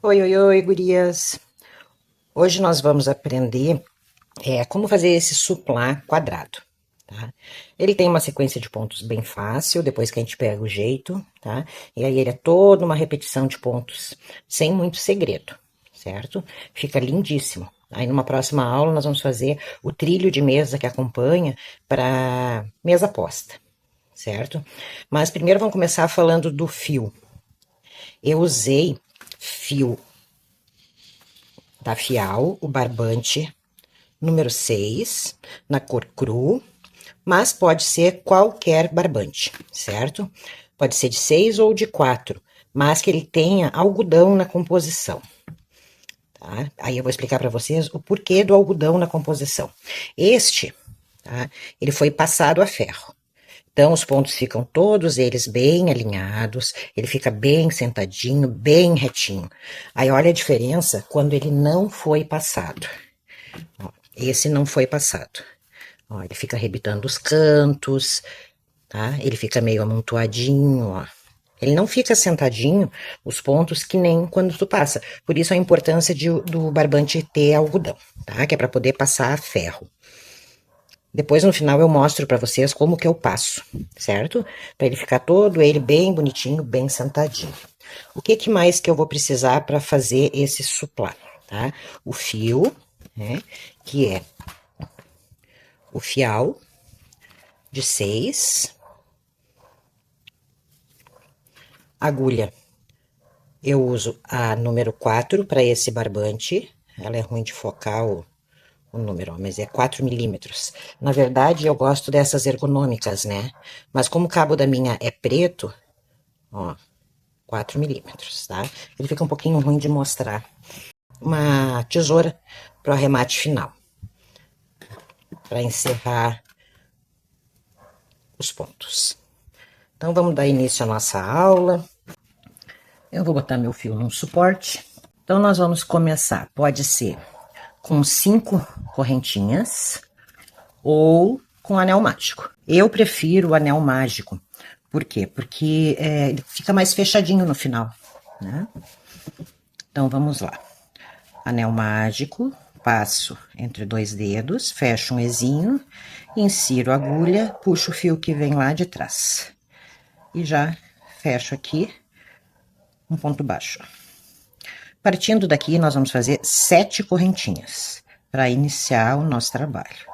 Oi, oi, oi, gurias. Hoje nós vamos aprender como fazer esse suplá quadrado, tá? Ele tem uma sequência de pontos bem fácil, depois que a gente pega o jeito, tá? E aí ele é toda uma repetição de pontos, sem muito segredo, certo? Fica lindíssimo. Aí numa próxima aula nós vamos fazer o trilho de mesa que acompanha para mesa posta, certo? Mas primeiro vamos começar falando do fio. Eu usei fio da Fial, o barbante número 6 na cor cru, mas pode ser qualquer barbante, certo? Pode ser de 6 ou de 4, mas que ele tenha algodão na composição. Tá? Aí eu vou explicar para vocês o porquê do algodão na composição. Este, tá? Ele foi passado a ferro. Então, os pontos ficam todos eles bem alinhados, ele fica bem sentadinho, bem retinho. Aí, olha a diferença quando ele não foi passado. Ó, esse não foi passado. Ó, ele fica arrebitando os cantos, tá? Ele fica meio amontoadinho, ó. Ele não fica sentadinho, os pontos que nem quando tu passa. Por isso a importância do barbante ter algodão, tá? Que é para poder passar a ferro. Depois no final eu mostro para vocês como que eu passo, certo? Para ele ficar todo ele bem bonitinho, bem sentadinho. O que que mais que eu vou precisar para fazer esse suplá, tá? O fio, né? Que é o fial de 6, agulha. Eu uso a número 4 para esse barbante. Ela é ruim de focar o número, mas é 4 milímetros. Na verdade, eu gosto dessas ergonômicas, né? Mas como o cabo da minha é preto, ó, 4 milímetros, tá? Ele fica um pouquinho ruim de mostrar. Uma tesoura para o arremate final, para encerrar os pontos. Então, vamos dar início à nossa aula. Eu vou botar meu fio no suporte. Então, nós vamos começar. Pode ser com 5 correntinhas ou com anel mágico. Eu prefiro o anel mágico. Por quê? Porque ele fica mais fechadinho no final, né? Então, vamos lá. Anel mágico, passo entre 2 dedos, fecho um ezinho, insiro a agulha, puxo o fio que vem lá de trás. E já fecho aqui um ponto baixo. Partindo daqui, nós vamos fazer 7 correntinhas para iniciar o nosso trabalho.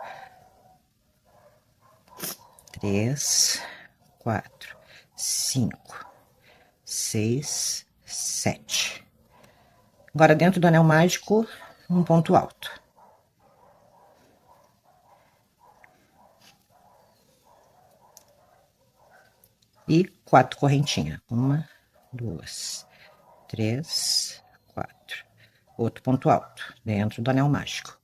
3, 4, 5, 6, 7. Agora, dentro do anel mágico, um ponto alto. E 4 correntinhas. 1, 2, 3, 4. Outro ponto alto, dentro do anel mágico.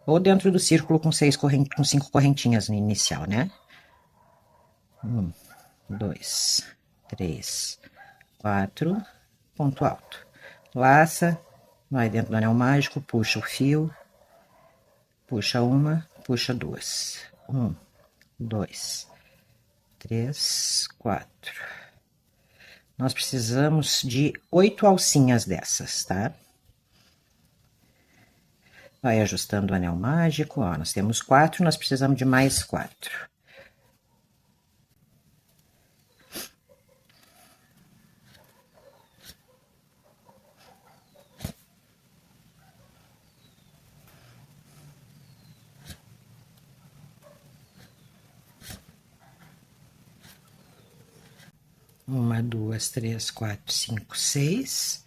Ou dentro do círculo com 5 correntinhas no inicial, né? 1, 2, 3, 4, ponto alto. Laça, vai dentro do anel mágico, puxa o fio, puxa uma, puxa duas. 1, 2, 3, 4. Nós precisamos de 8 alcinhas dessas, tá? Vai ajustando o anel mágico, ó, nós temos 4, nós precisamos de mais 4. Uma, duas, três, quatro, cinco, 6.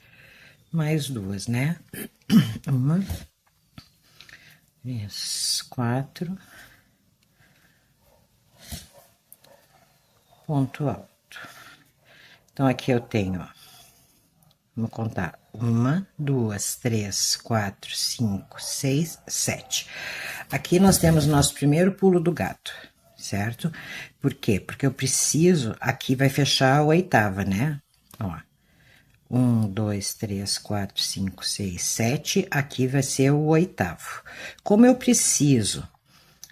Mais 2, né? 1, 3, 4. Ponto alto. Então, aqui eu tenho, ó. Vamos contar. 1, 2, 3, 4, 5, 6, 7. Aqui nós temos nosso primeiro pulo do gato, certo? Por quê? Porque eu preciso, aqui vai fechar a oitava, né? Ó. 1, 2, 3, 4, 5, 6, 7. Aqui vai ser o oitavo. Como eu preciso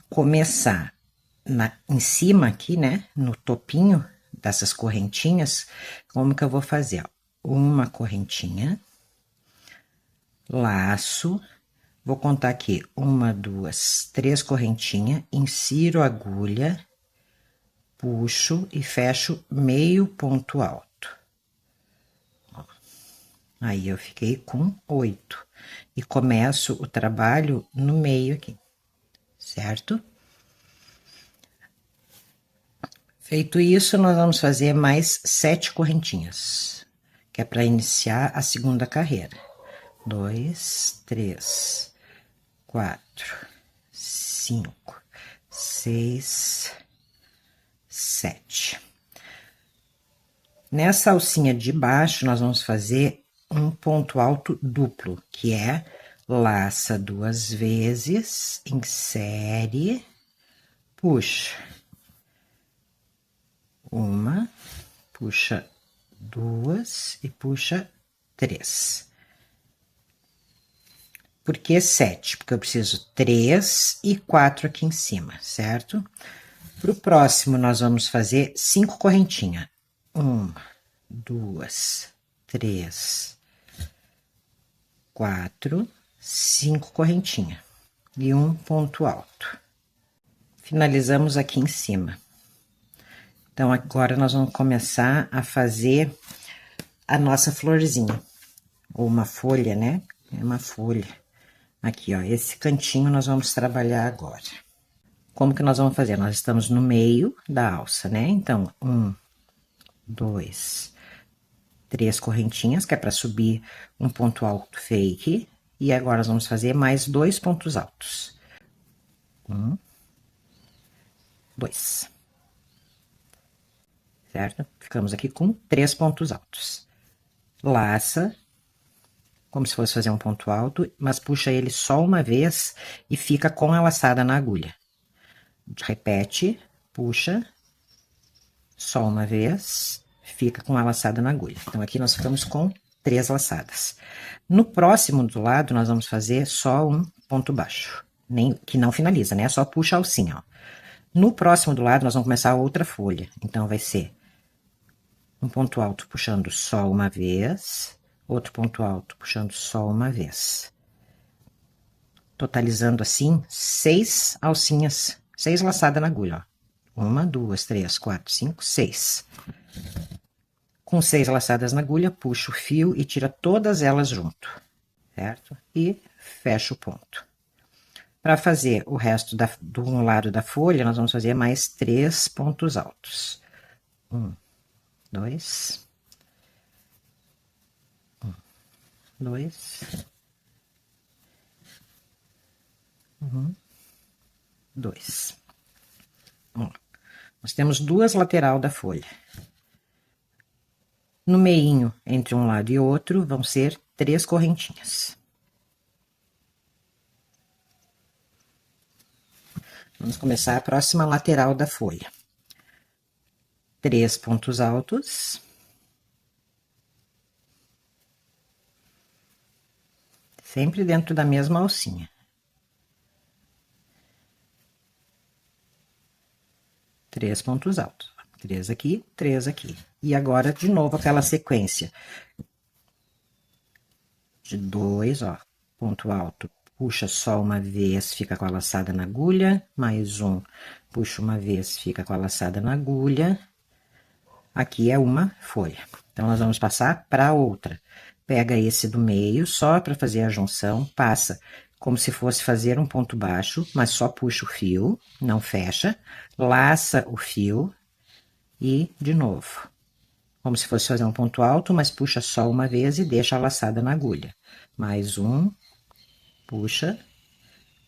começar em cima aqui, né? No topinho dessas correntinhas, como que eu vou fazer? Ó, uma correntinha, laço, vou contar aqui, 1, 2, 3 correntinhas, insiro a agulha, puxo e fecho meio ponto alto. Ó. Aí, eu fiquei com 8. E começo o trabalho no meio aqui, certo? Feito isso, nós vamos fazer mais 7 correntinhas, que é para iniciar a segunda carreira. 2, 3, 4, 5, 6, 7. Nessa alcinha de baixo, nós vamos fazer um ponto alto duplo, que é laça 2 vezes, insere, puxa. 1, puxa 2 e puxa 3. Por que 7? Porque eu preciso 3 e 4 aqui em cima, certo? Para o próximo, nós vamos fazer 5 correntinhas. 1, 2, 3, 4, 5 correntinhas. E um ponto alto. Finalizamos aqui em cima. Então, agora nós vamos começar a fazer a nossa florzinha. Ou uma folha, né? É uma folha. Aqui, ó, esse cantinho nós vamos trabalhar agora. Como que nós vamos fazer? Nós estamos no meio da alça, né? Então, 1, 2, 3 correntinhas, que é para subir um ponto alto fake. E agora nós vamos fazer mais 2 pontos altos. 1, 2. Certo? Ficamos aqui com 3 pontos altos. Laça, como se fosse fazer um ponto alto, mas puxa ele só uma vez e fica com a laçada na agulha. Repete, puxa, só uma vez, fica com a laçada na agulha. Então, aqui nós ficamos com 3 laçadas. No próximo do lado, nós vamos fazer só um ponto baixo, que não finaliza, né? Só puxa a alcinha, ó. No próximo do lado, nós vamos começar outra folha. Então, vai ser um ponto alto puxando só uma vez, outro ponto alto puxando só uma vez. Totalizando assim 6 alcinhas, 6 laçadas na agulha, ó. 1, 2, 3, 4, 5, 6. Com 6 laçadas na agulha, puxo o fio e tira todas elas junto, certo? E fecho o ponto. Para fazer o resto do um lado da folha, nós vamos fazer mais 3 pontos altos. 1, 2, 1, 2, 1, 2. Ó, nós temos 2 lateral da folha. No meinho, entre um lado e outro, vão ser 3 correntinhas. Vamos começar a próxima lateral da folha. 3 pontos altos. Sempre dentro da mesma alcinha. 3 pontos altos. 3 aqui, 3 aqui. E agora, de novo, aquela sequência. De 2, ó. Ponto alto, puxa só uma vez, fica com a laçada na agulha. Mais um, puxa uma vez, fica com a laçada na agulha. Aqui é uma folha. Então, nós vamos passar para outra. Pega esse do meio, só para fazer a junção, passa como se fosse fazer um ponto baixo, mas só puxa o fio, não fecha, laça o fio e de novo. Como se fosse fazer um ponto alto, mas puxa só uma vez e deixa a laçada na agulha. Mais um, puxa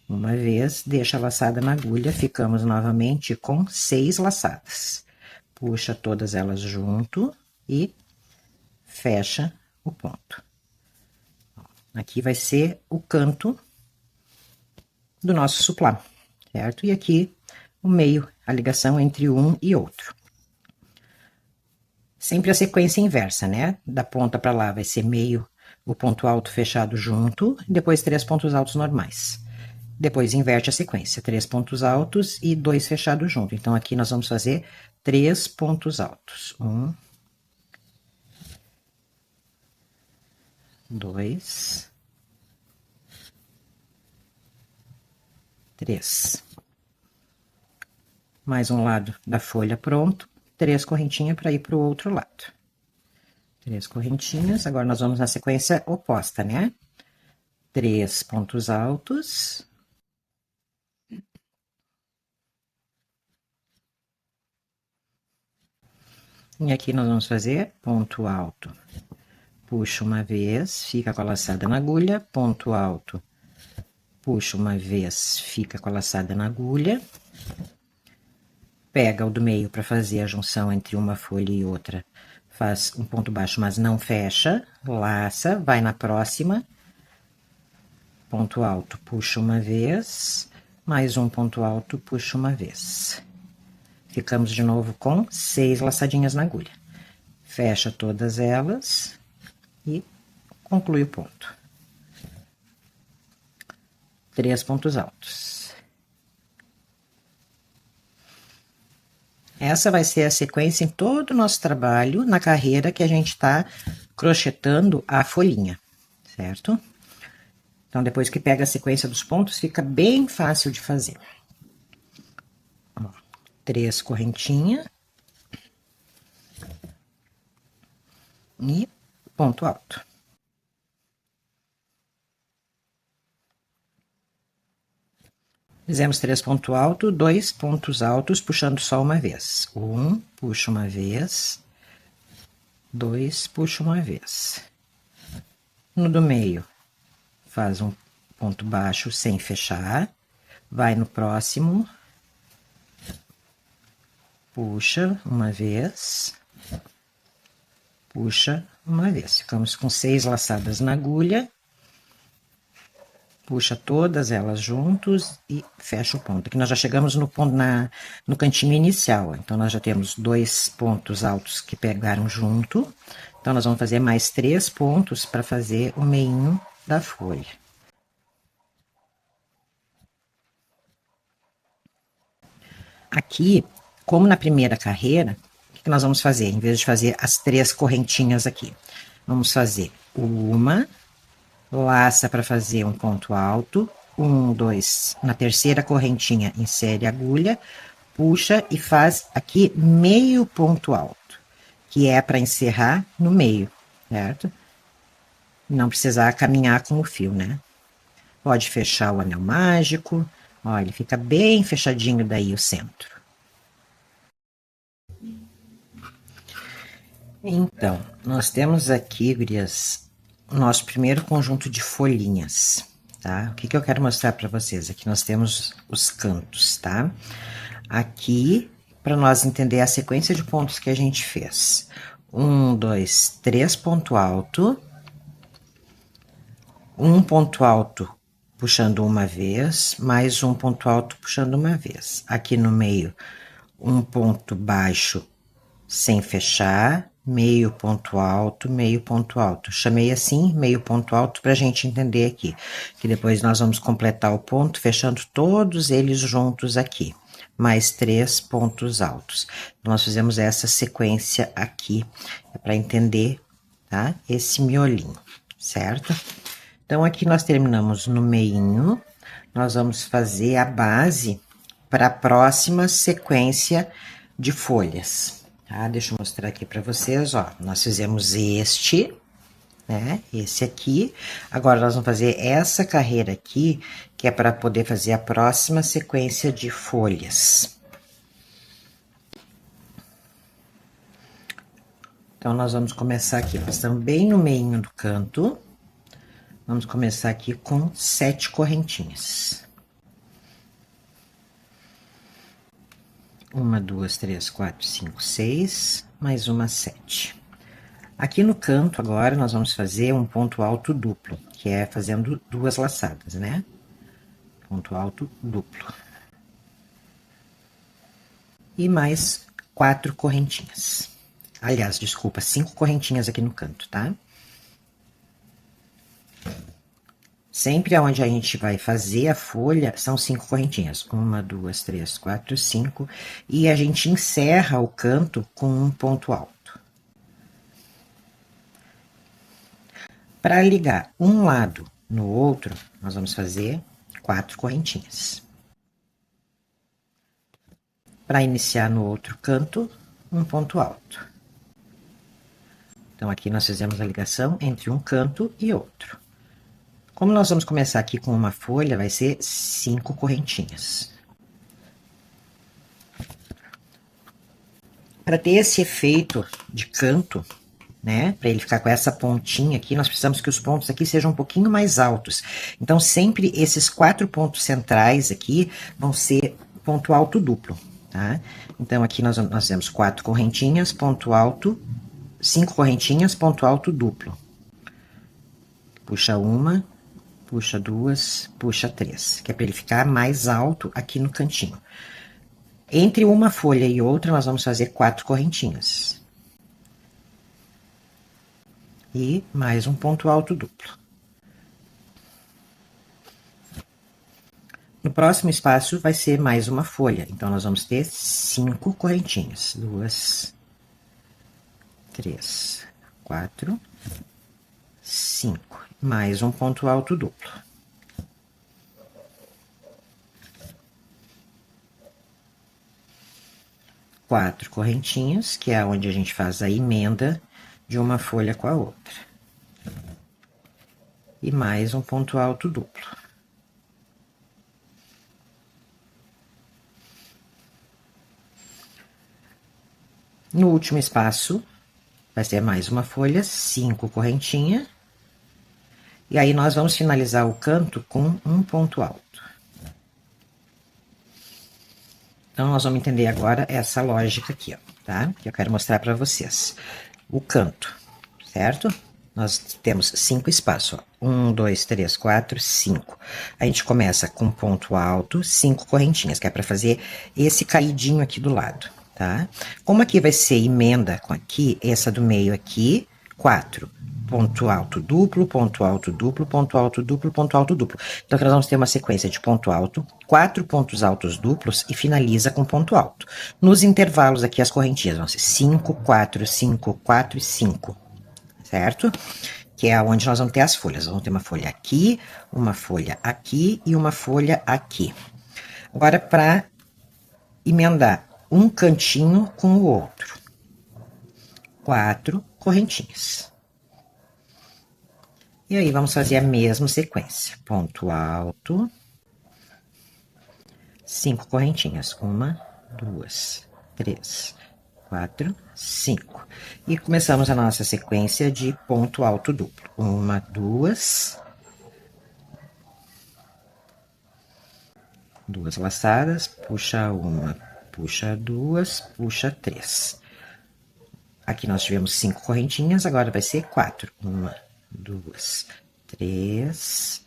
uma vez, deixa a laçada na agulha, ficamos novamente com 6 laçadas. Puxa todas elas junto e fecha o ponto. Aqui vai ser o canto do nosso suplá, certo? E aqui o meio, a ligação entre um e outro. Sempre a sequência inversa, né? Da ponta para lá vai ser meio, o ponto alto fechado junto, e depois 3 pontos altos normais. Depois inverte a sequência, 3 pontos altos e 2 fechados junto. Então, aqui nós vamos fazer 3 pontos altos. 1, 2, 3. Mais um lado da folha pronto, 3 correntinhas para ir para o outro lado. 3 correntinhas, agora nós vamos na sequência oposta, né? 3 pontos altos. E aqui nós vamos fazer ponto alto. Puxa uma vez, fica com a laçada na agulha, ponto alto. Puxa uma vez, fica com a laçada na agulha. Pega o do meio para fazer a junção entre uma folha e outra. Faz um ponto baixo, mas não fecha. Laça, vai na próxima. Ponto alto, puxa uma vez. Mais um ponto alto, puxa uma vez. Ficamos de novo com 6 laçadinhas na agulha. Fecha todas elas e conclui o ponto. 3 pontos altos. Essa vai ser a sequência em todo o nosso trabalho na carreira que a gente está crochetando a folhinha, certo? Então, depois que pega a sequência dos pontos, fica bem fácil de fazer. Ó, 3 correntinhas. E ponto alto. Fizemos 3 pontos altos, 2 pontos altos, puxando só uma vez. 1, puxa uma vez. 2, puxa uma vez. No do meio, faz um ponto baixo sem fechar. Vai no próximo. Puxa uma vez. Puxa uma vez. Ficamos com 6 laçadas na agulha. Puxa todas elas juntos e fecha o ponto. Aqui nós já chegamos no ponto no cantinho inicial. Então, nós já temos 2 pontos altos que pegaram junto. Então, nós vamos fazer mais 3 pontos para fazer o meinho da folha. Aqui, como na primeira carreira, o que nós vamos fazer? Em vez de fazer as 3 correntinhas aqui, vamos fazer uma... Laça para fazer um ponto alto, 1, 2, na terceira correntinha, insere a agulha, puxa e faz aqui meio ponto alto, que é para encerrar no meio, certo? Não precisar caminhar com o fio, né? Pode fechar o anel mágico, ó, ele fica bem fechadinho daí o centro. Então, nós temos aqui, gurias, o nosso primeiro conjunto de folhinhas, tá? O que eu quero mostrar para vocês? Aqui nós temos os cantos, tá? Aqui, para nós entender a sequência de pontos que a gente fez. 1, 2, 3 ponto alto. Um ponto alto puxando uma vez, mais um ponto alto puxando uma vez. Aqui no meio, um ponto baixo sem fechar, meio ponto alto, meio ponto alto. Chamei assim, meio ponto alto, pra gente entender aqui. Que depois nós vamos completar o ponto, fechando todos eles juntos aqui. Mais 3 pontos altos. Nós fizemos essa sequência aqui, para entender, tá? Esse miolinho, certo? Então, aqui nós terminamos no meinho. Nós vamos fazer a base para a próxima sequência de folhas. Tá? Deixa eu mostrar aqui para vocês, ó. Nós fizemos este, né? Esse aqui. Agora, nós vamos fazer essa carreira aqui, que é para poder fazer a próxima sequência de folhas. Então, nós vamos começar aqui. Nós estamos bem no meinho do canto. Vamos começar aqui com 7 correntinhas. 1, 2, 3, 4, 5, 6, mais uma 7. Aqui no canto, agora, nós vamos fazer um ponto alto duplo, que é fazendo 2 laçadas, né? Ponto alto duplo. E mais 4 correntinhas. Aliás, desculpa, 5 correntinhas aqui no canto, tá? Sempre aonde a gente vai fazer a folha, são 5 correntinhas. 1, 2, 3, 4, 5. E a gente encerra o canto com um ponto alto. Para ligar um lado no outro, nós vamos fazer 4 correntinhas. para iniciar no outro canto, um ponto alto. Então, aqui nós fizemos a ligação entre um canto e outro. Como nós vamos começar aqui com uma folha, vai ser 5 correntinhas. Para ter esse efeito de canto, né, para ele ficar com essa pontinha aqui, nós precisamos que os pontos aqui sejam um pouquinho mais altos. Então, sempre esses 4 pontos centrais aqui vão ser ponto alto duplo, tá? Então, aqui nós temos 4 correntinhas, ponto alto, 5 correntinhas, ponto alto duplo. Puxa uma, puxa duas, puxa três, que é para ele ficar mais alto aqui no cantinho. Entre uma folha e outra, nós vamos fazer 4 correntinhas. E mais um ponto alto duplo. No próximo espaço vai ser mais uma folha, então nós vamos ter 5 correntinhas. 2, 3, 4, 5. Mais um ponto alto duplo. Quatro correntinhas, que é onde a gente faz a emenda de uma folha com a outra. E mais um ponto alto duplo. No último espaço, vai ser mais uma folha, 5 correntinhas. E aí, nós vamos finalizar o canto com um ponto alto. Então, nós vamos entender agora essa lógica aqui, ó, tá? Que eu quero mostrar para vocês. O canto, certo? Nós temos 5 espaços, ó. 1, 2, 3, 4, 5. A gente começa com ponto alto, 5 correntinhas, que é para fazer esse caidinho aqui do lado, tá? Como aqui vai ser emenda com aqui, essa do meio aqui, 4. Ponto alto duplo, ponto alto duplo, ponto alto duplo, ponto alto duplo. Então, aqui nós vamos ter uma sequência de ponto alto, 4 pontos altos duplos e finaliza com ponto alto. Nos intervalos aqui, as correntinhas vão ser 5, 4, 5, 4 e 5, certo? Que é onde nós vamos ter as folhas. Vamos ter uma folha aqui, uma folha aqui e uma folha aqui. Agora, para emendar um cantinho com o outro. 4 correntinhas. E aí, vamos fazer a mesma sequência. Ponto alto. 5 correntinhas. 1, 2, 3, 4, 5. E começamos a nossa sequência de ponto alto duplo. 1, 2. 2 laçadas. Puxa uma, puxa duas, puxa 3. Aqui nós tivemos 5 correntinhas, agora vai ser 4. 1, 2, 3,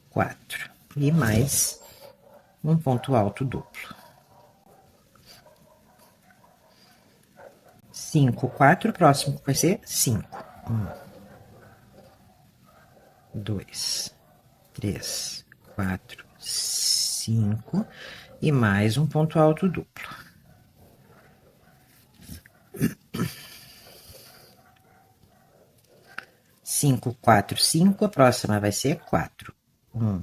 4. E mais um ponto alto duplo. 5, 4, próximo vai ser 5. 1, 2, 3, 4, 5. E mais um ponto alto duplo. Cinco, 4, 5, a próxima vai ser 4. 1,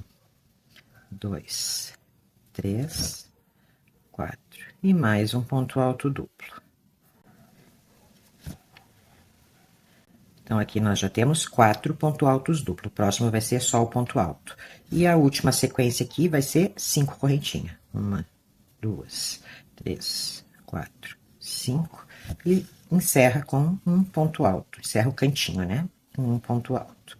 2, 3, 4. E mais um ponto alto duplo. Então, aqui nós já temos 4 pontos altos duplos. O próximo vai ser só o ponto alto. E a última sequência aqui vai ser 5 correntinhas. 1, 2, 3, 4, 5. E encerra com um ponto alto. Encerra o cantinho, né? Um ponto alto.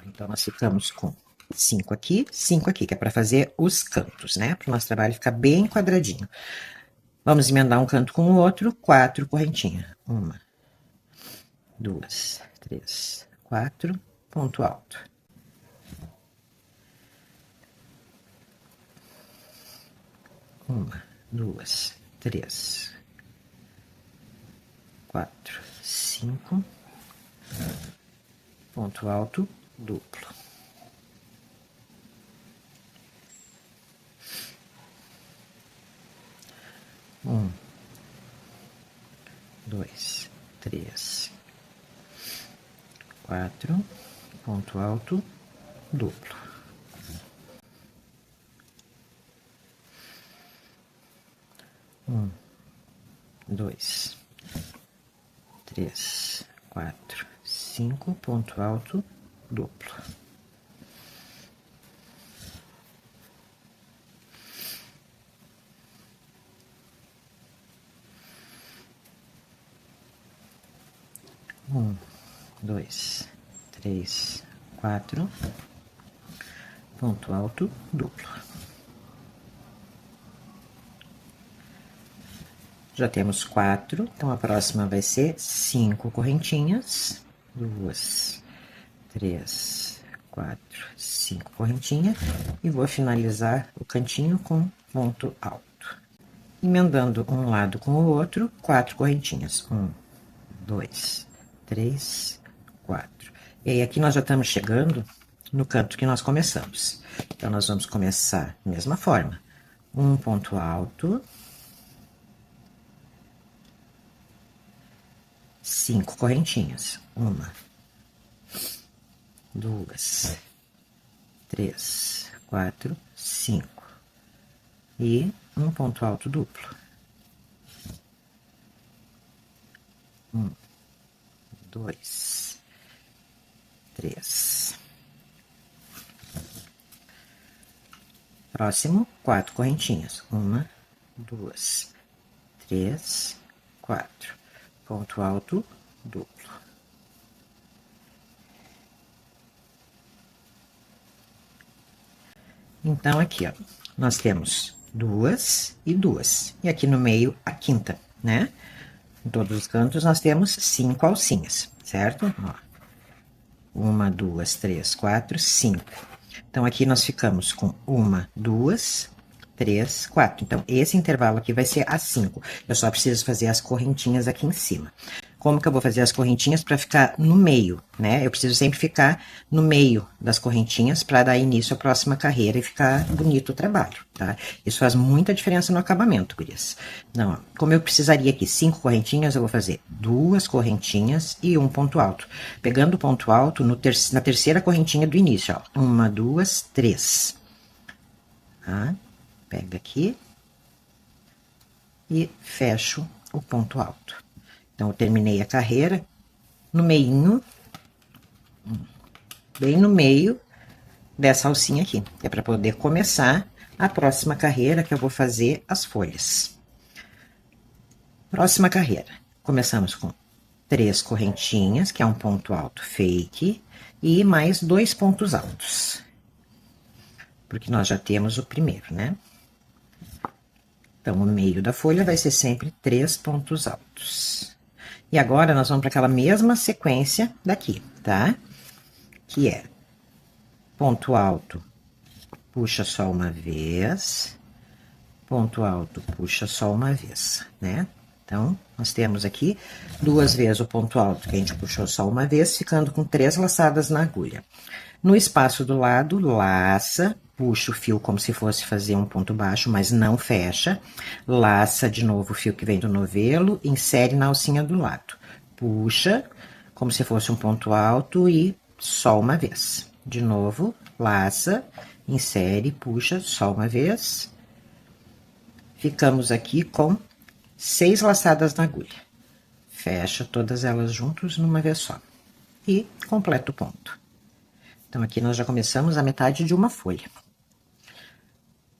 Então, nós ficamos com 5 aqui, que é para fazer os cantos, né? Para o nosso trabalho ficar bem quadradinho. Vamos emendar um canto com o outro, 4 correntinhas. 1, 2, 3, 4, ponto alto. 1, 2, 3, 4, 5, ponto alto duplo. 1, 2, 3, 4, ponto alto duplo. Um, dois, três, quatro, cinco, ponto alto, duplo. Um, dois, três, quatro, ponto alto, duplo. Já temos 4, então a próxima vai ser 5 correntinhas. 2, 3, 4, 5 correntinhas. E vou finalizar o cantinho com ponto alto. Emendando um lado com o outro, 4 correntinhas. 1, 2, 3, 4. E aí aqui nós já estamos chegando no canto que nós começamos. Então, nós vamos começar da mesma forma. Um ponto alto. 5 correntinhas. 1, 2, 3, 4, 5. E um ponto alto duplo. 1, 2, 3. Próximo, 4 correntinhas. 1, 2, 3, 4. Ponto alto duplo. Então, aqui, ó, nós temos 2 e 2. E aqui no meio, a quinta, né? Em todos os cantos, nós temos 5 alcinhas, certo? Ó. 1, 2, 3, 4, 5. Então, aqui nós ficamos com 1, 2, 3, 4. Então, esse intervalo aqui vai ser a 5. Eu só preciso fazer as correntinhas aqui em cima. Como que eu vou fazer as correntinhas para ficar no meio, né? Eu preciso sempre ficar no meio das correntinhas para dar início à próxima carreira e ficar bonito o trabalho, tá? Isso faz muita diferença no acabamento, gurias. Não, ó, como eu precisaria aqui 5 correntinhas, eu vou fazer 2 correntinhas e um ponto alto. Pegando o ponto alto na terceira correntinha do início, ó. 1, 2, 3. Tá? Pega aqui e fecho o ponto alto. Então, eu terminei a carreira no meinho, bem no meio dessa alcinha aqui, que é para poder começar a próxima carreira, que eu vou fazer as folhas. Próxima carreira. Começamos com 3 correntinhas, que é um ponto alto fake, e mais 2 pontos altos. Porque nós já temos o primeiro, né? Então, o meio da folha vai ser sempre 3 pontos altos. E agora, nós vamos para aquela mesma sequência daqui, tá? Que é ponto alto, puxa só uma vez, ponto alto, puxa só uma vez, né? Então, nós temos aqui 2 vezes o ponto alto que a gente puxou só uma vez, ficando com 3 laçadas na agulha. No espaço do lado, laça, puxa o fio como se fosse fazer um ponto baixo, mas não fecha. Laça de novo o fio que vem do novelo, insere na alcinha do lado. Puxa, como se fosse um ponto alto e só uma vez. De novo, laça, insere, puxa só uma vez. Ficamos aqui com 6 laçadas na agulha. Fecha todas elas juntas numa vez só. E completa o ponto. Então, aqui nós já começamos a metade de uma folha.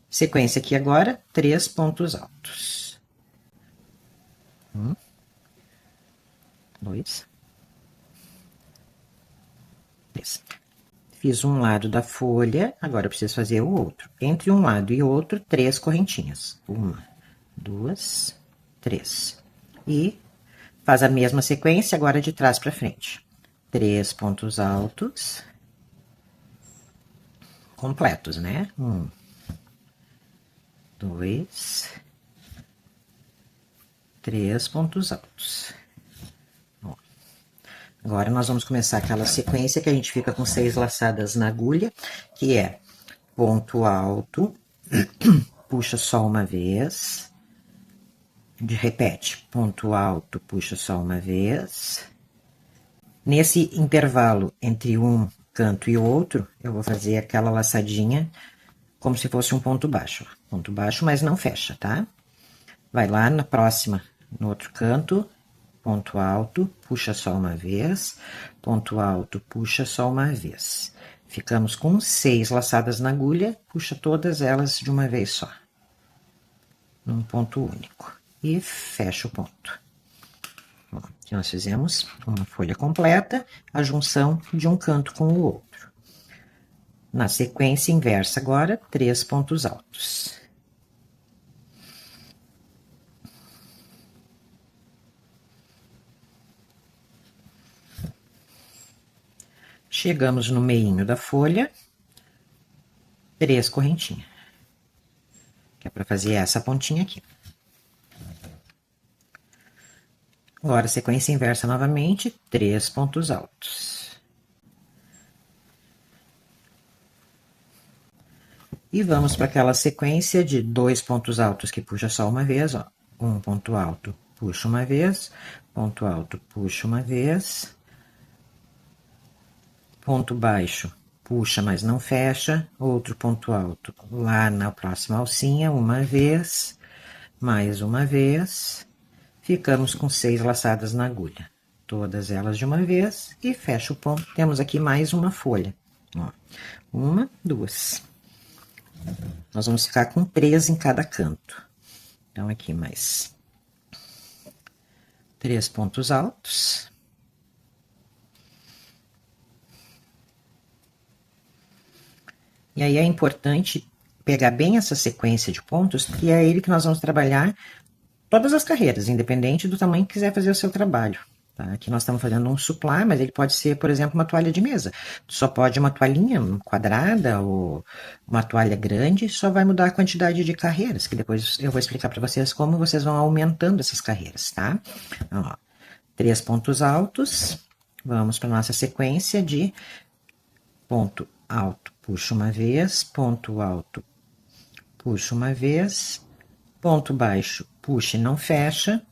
Sequência aqui agora, 3 pontos altos. 1, 2, 3. Fiz um lado da folha, agora eu preciso fazer o outro. Entre um lado e outro, 3 correntinhas. 1, 2, 3. E faz a mesma sequência, agora de trás para frente. 3 pontos altos. Completos, né? 1, 2, 3 pontos altos. Ó. Agora, nós vamos começar aquela sequência que a gente fica com 6 laçadas na agulha, que é ponto alto, puxa só uma vez, repete, ponto alto, puxa só uma vez. Nesse intervalo entre um canto e o outro, eu vou fazer aquela laçadinha como se fosse um ponto baixo, mas não fecha, tá? vai lá na próxima, no outro canto, ponto alto, puxa só uma vez, ponto alto, puxa só uma vez. Ficamos com 6 laçadas na agulha, puxa todas elas de uma vez só, num ponto único, e fecha o ponto. Ó, aqui nós fizemos uma folha completa, a junção de um canto com o outro. Na sequência inversa agora, 3 pontos altos. Chegamos no meinho da folha, 3 correntinhas, que é para fazer essa pontinha aqui. Agora, sequência inversa novamente, 3 pontos altos. E vamos para aquela sequência de 2 pontos altos que puxa só uma vez, ó. Um ponto alto, puxa uma vez, ponto alto, puxa uma vez, ponto baixo, puxa, mas não fecha, outro ponto alto lá na próxima alcinha, uma vez, mais uma vez, ficamos com 6 laçadas na agulha, todas elas de uma vez, e fecha o ponto. Temos aqui mais uma folha, ó, 1, 2. Nós vamos ficar com 3 em cada canto. Então, aqui mais 3 pontos altos. E aí é importante pegar bem essa sequência de pontos, porque é ele que nós vamos trabalhar todas as carreiras, independente do tamanho que quiser fazer o seu trabalho. Tá? Aqui nós estamos fazendo um suplá, mas ele pode ser, por exemplo, uma toalha de mesa. Só pode uma toalhinha quadrada ou uma toalha grande, só vai mudar a quantidade de carreiras, que depois eu vou explicar para vocês como vocês vão aumentando essas carreiras, tá? Então, ó, 3 pontos altos, vamos para nossa sequência de ponto alto, puxa uma vez, ponto alto, puxa uma vez, ponto baixo, puxa e não fecha,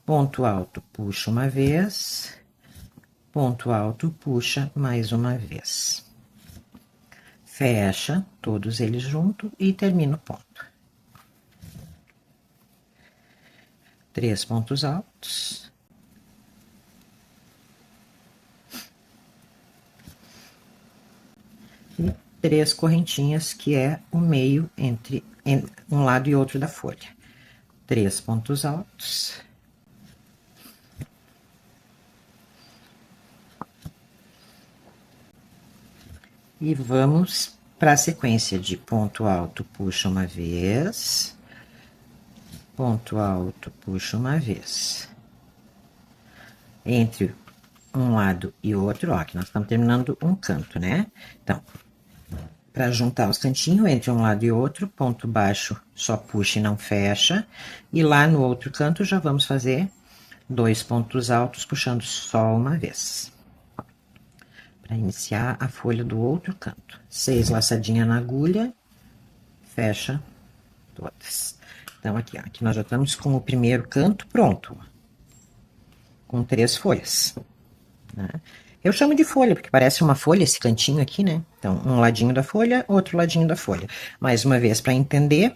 ponto alto, puxa uma vez, ponto alto, puxa mais uma vez. Fecha todos eles junto e termina o ponto. 3 pontos altos. E 3 correntinhas, que é o meio entre um lado e outro da folha. 3 pontos altos. E vamos para a sequência de ponto alto, puxa uma vez, ponto alto, puxa uma vez. Entre um lado e outro, ó, aqui nós estamos terminando um canto, né? Então, para juntar os cantinhos entre um lado e outro, ponto baixo só puxa e não fecha. E lá no outro canto já vamos fazer 2 pontos altos, puxando só uma vez. Para iniciar a folha do outro canto. 6 laçadinhas na agulha, fecha todas. Então, aqui, ó, aqui nós já estamos com o primeiro canto pronto, ó, com 3 folhas, né? Eu chamo de folha, porque parece uma folha esse cantinho aqui, né? Então, um ladinho da folha, outro ladinho da folha. Mais uma vez, para entender,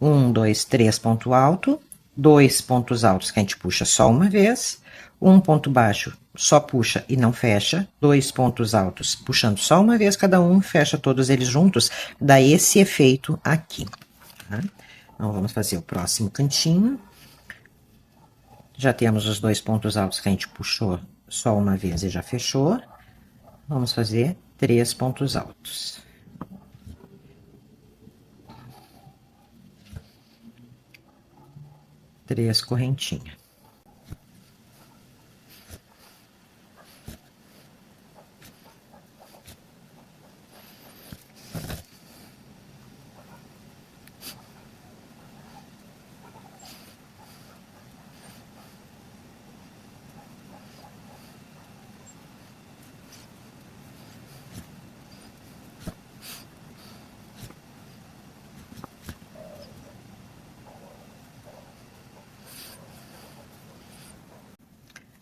1, 2, 3 ponto alto, 2 pontos altos que a gente puxa só uma vez, um ponto baixo só puxa e não fecha, 2 pontos altos puxando só uma vez cada um, fecha todos eles juntos, dá esse efeito aqui, tá? Então, vamos fazer o próximo cantinho. Já temos os 2 pontos altos que a gente puxou só uma vez e já fechou. Vamos fazer 3 pontos altos. Três correntinhas.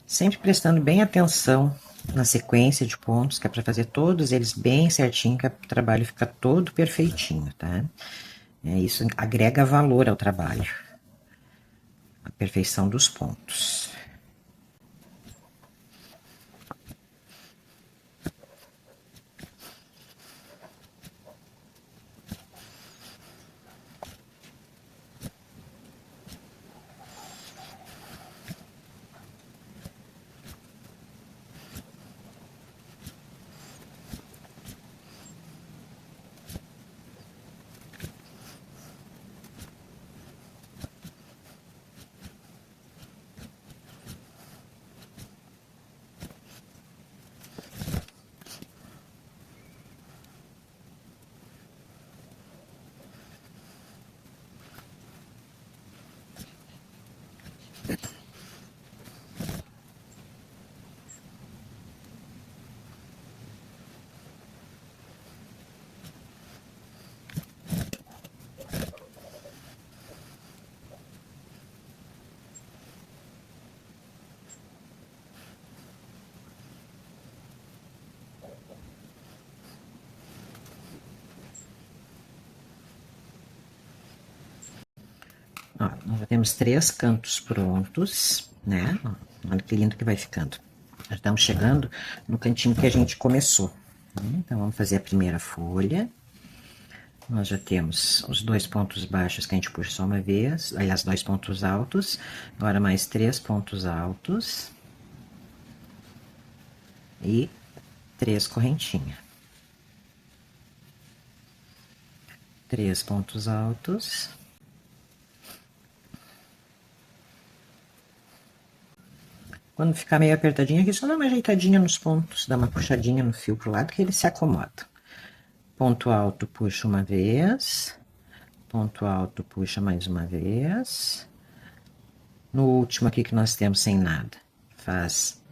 Sempre prestando bem atenção na sequência de pontos, que é para fazer todos eles bem certinho, que o trabalho fica todo perfeitinho, tá? Isso agrega valor ao trabalho. perfeição dos pontos. Ó, nós já temos 3 cantos prontos, né? Ó, olha que lindo que vai ficando. Já estamos chegando no cantinho que a gente começou. Então, vamos fazer a primeira folha. Nós já temos os 2 pontos baixos que a gente puxa só uma vez, aliás, 2 pontos altos. Agora, mais 3 pontos altos. E 3 correntinhas. 3 pontos altos. Quando ficar meio apertadinho aqui, só dá uma ajeitadinha nos pontos, dá uma puxadinha no fio pro lado que ele se acomoda. Ponto alto, puxa uma vez. Ponto alto, puxa mais uma vez. No último aqui que nós temos sem nada, faz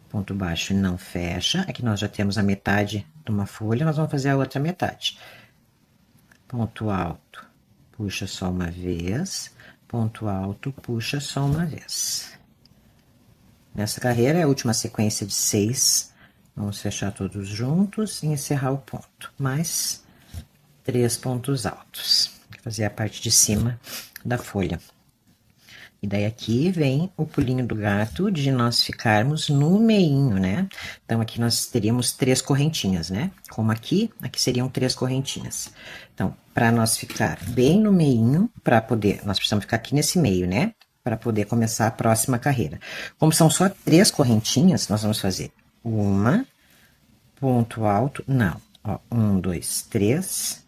ponto baixo e não fecha. Aqui nós já temos a metade de uma folha, nós vamos fazer a outra metade. Ponto alto, puxa só uma vez. Ponto alto, puxa só uma vez. Nessa carreira é a última sequência de 6. Vamos fechar todos juntos e encerrar o ponto. Mais 3 pontos altos. Vou fazer a parte de cima da folha. E daí aqui vem o pulinho do gato de nós ficarmos no meinho, né? Então, aqui nós teríamos 3 correntinhas, né? Como aqui, aqui seriam 3 correntinhas. Então, para nós ficar bem no meinho, para poder, nós precisamos ficar aqui nesse meio, né? Para poder começar a próxima carreira. Como são só 3 correntinhas, nós vamos fazer uma, ponto alto, não, ó, 1, 2, 3.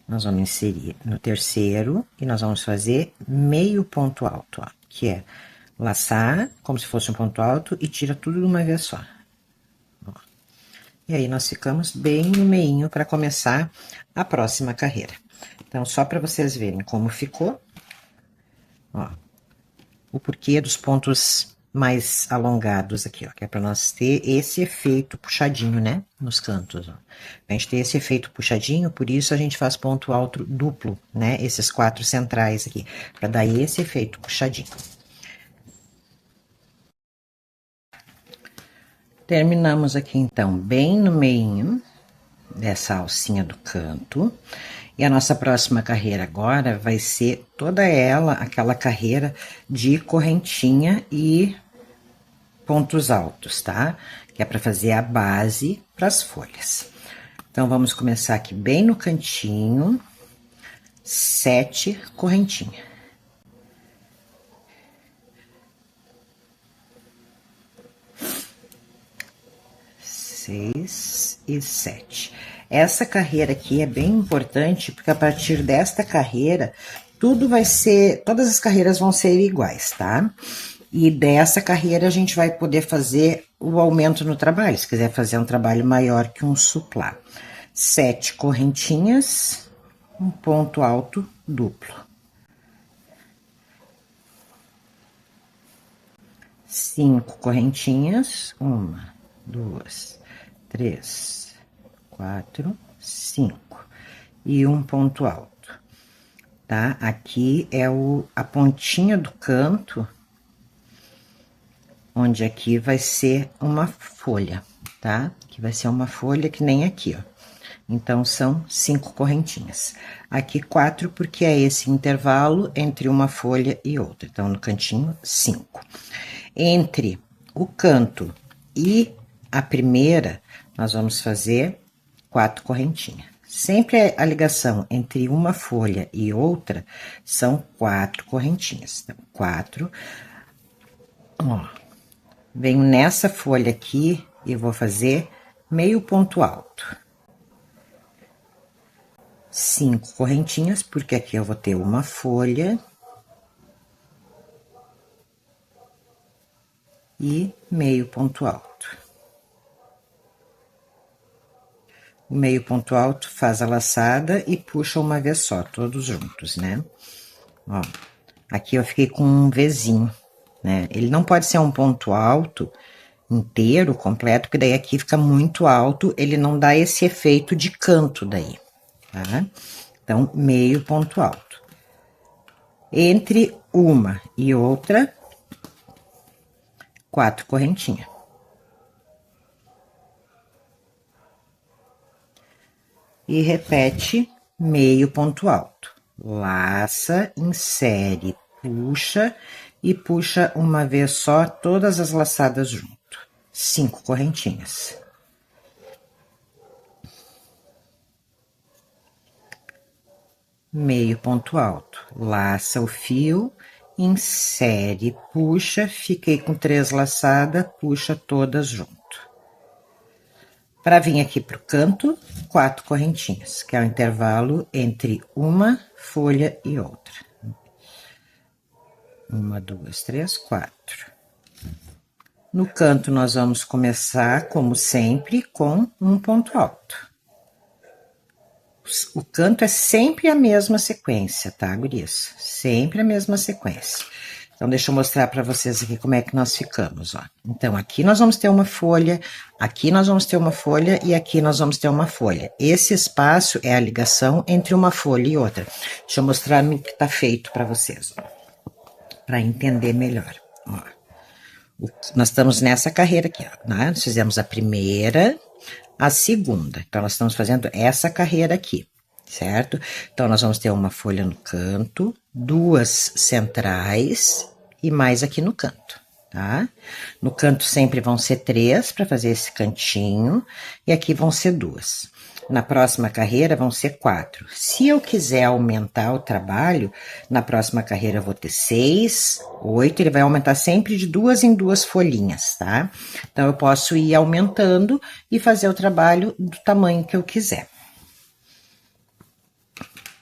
Nós vamos inserir no terceiro e nós vamos fazer meio ponto alto, ó, que é laçar como se fosse um ponto alto e tira tudo de uma vez só. Ó. E aí, nós ficamos bem no meinho para começar a próxima carreira. Então, só para vocês verem como ficou. Ó, o porquê dos pontos mais alongados aqui, ó, que é para nós ter esse efeito puxadinho, né, nos cantos, ó. A gente ter esse efeito puxadinho, por isso a gente faz ponto alto duplo, né, esses 4 centrais aqui, para dar esse efeito puxadinho. Terminamos aqui, então, bem no meio dessa alcinha do canto. E a nossa próxima carreira agora vai ser toda ela, aquela carreira de correntinha e pontos altos, tá? Que é para fazer a base para as folhas. Então, vamos começar aqui bem no cantinho, 7 correntinhas. 6 e 7. Essa carreira aqui é bem importante, porque a partir desta carreira, tudo vai ser, todas as carreiras vão ser iguais, tá? E dessa carreira a gente vai poder fazer o aumento no trabalho, se quiser fazer um trabalho maior que um suplá. 7 correntinhas, um ponto alto duplo. 5 correntinhas, 1, 2, 3, 4, 5. E um ponto alto, tá? Aqui é a pontinha do canto, onde aqui vai ser uma folha, tá? Aqui vai ser uma folha que nem aqui, ó. Então, são 5 correntinhas. Aqui 4, porque é esse intervalo entre uma folha e outra. Então, no cantinho, 5. Entre o canto e a primeira, nós vamos fazer 4 correntinhas. Sempre a ligação entre uma folha e outra são 4 correntinhas. Então, 4. Ó, venho nessa folha aqui e vou fazer meio ponto alto. 5 correntinhas, porque aqui eu vou ter uma folha. E meio ponto alto. O meio ponto alto faz a laçada e puxa uma vez só, todos juntos, né? Ó, aqui eu fiquei com um Vzinho, né? Ele não pode ser um ponto alto inteiro, completo, porque daí aqui fica muito alto, ele não dá esse efeito de canto daí, tá? Então, meio ponto alto. Entre uma e outra, 4 correntinhas. E repete meio ponto alto. Laça, insere, puxa e puxa uma vez só todas as laçadas junto. 5 correntinhas. Meio ponto alto. Laça o fio, insere, puxa, fiquei com 3 laçadas, puxa todas junto. Para vir aqui pro canto, 4 correntinhas, que é o intervalo entre uma folha e outra. 1, 2, 3, 4. No canto, nós vamos começar, como sempre, com um ponto alto. O canto é sempre a mesma sequência, tá, gurias? Sempre a mesma sequência. Então, deixa eu mostrar para vocês aqui como é que nós ficamos, ó. Então, aqui nós vamos ter uma folha, aqui nós vamos ter uma folha e aqui nós vamos ter uma folha. Esse espaço é a ligação entre uma folha e outra. Deixa eu mostrar no que tá feito para vocês, ó, para entender melhor, ó. Nós estamos nessa carreira aqui, ó, né? Nós fizemos a primeira, a segunda. Então, nós estamos fazendo essa carreira aqui, certo? Então, nós vamos ter uma folha no canto, 2 centrais e mais aqui no canto, tá? No canto sempre vão ser 3 para fazer esse cantinho, e aqui vão ser 2. Na próxima carreira vão ser 4. Se eu quiser aumentar o trabalho, na próxima carreira eu vou ter 6, 8, ele vai aumentar sempre de 2 em 2 folhinhas, tá? Então, eu posso ir aumentando e fazer o trabalho do tamanho que eu quiser.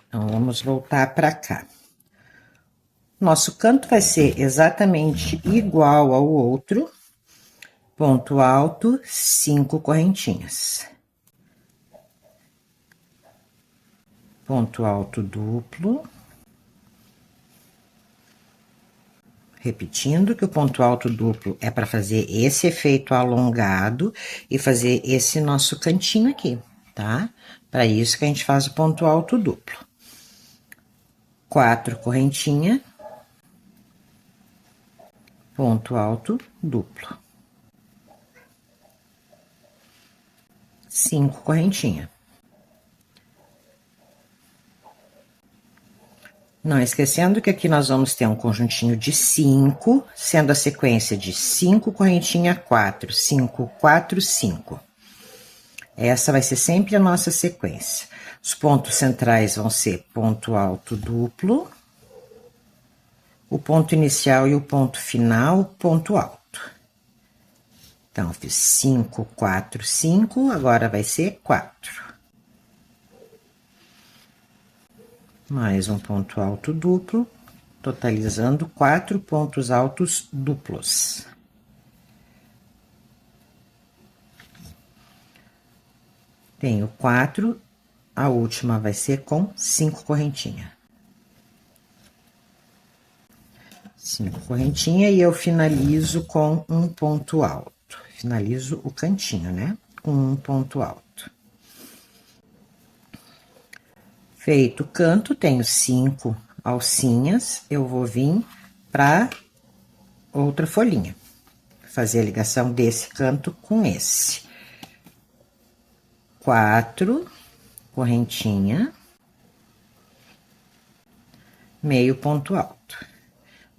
Então, vamos voltar para cá. Nosso canto vai ser exatamente igual ao outro. Ponto alto, 5 correntinhas. Ponto alto duplo. Repetindo que o ponto alto duplo é para fazer esse efeito alongado e fazer esse nosso cantinho aqui, tá? Para isso que a gente faz o ponto alto duplo. 4 correntinhas. Ponto alto duplo. 5 correntinhas. Não esquecendo que aqui nós vamos ter um conjuntinho de 5, sendo a sequência de 5 correntinha 4, 5, 4, 5. Essa vai ser sempre a nossa sequência. Os pontos centrais vão ser ponto alto duplo, o ponto inicial e o ponto final, ponto alto. Então, fiz 5, 4, 5, agora vai ser 4. Mais um ponto alto duplo, totalizando 4 pontos altos duplos. Tenho 4, a última vai ser com 5 correntinhas. 5 correntinhas e eu finalizo com um ponto alto. Finalizo o cantinho, né? Com um ponto alto. Feito o canto, tenho 5 alcinhas, eu vou vir para outra folhinha. Fazer a ligação desse canto com esse. 4, correntinha, meio ponto alto.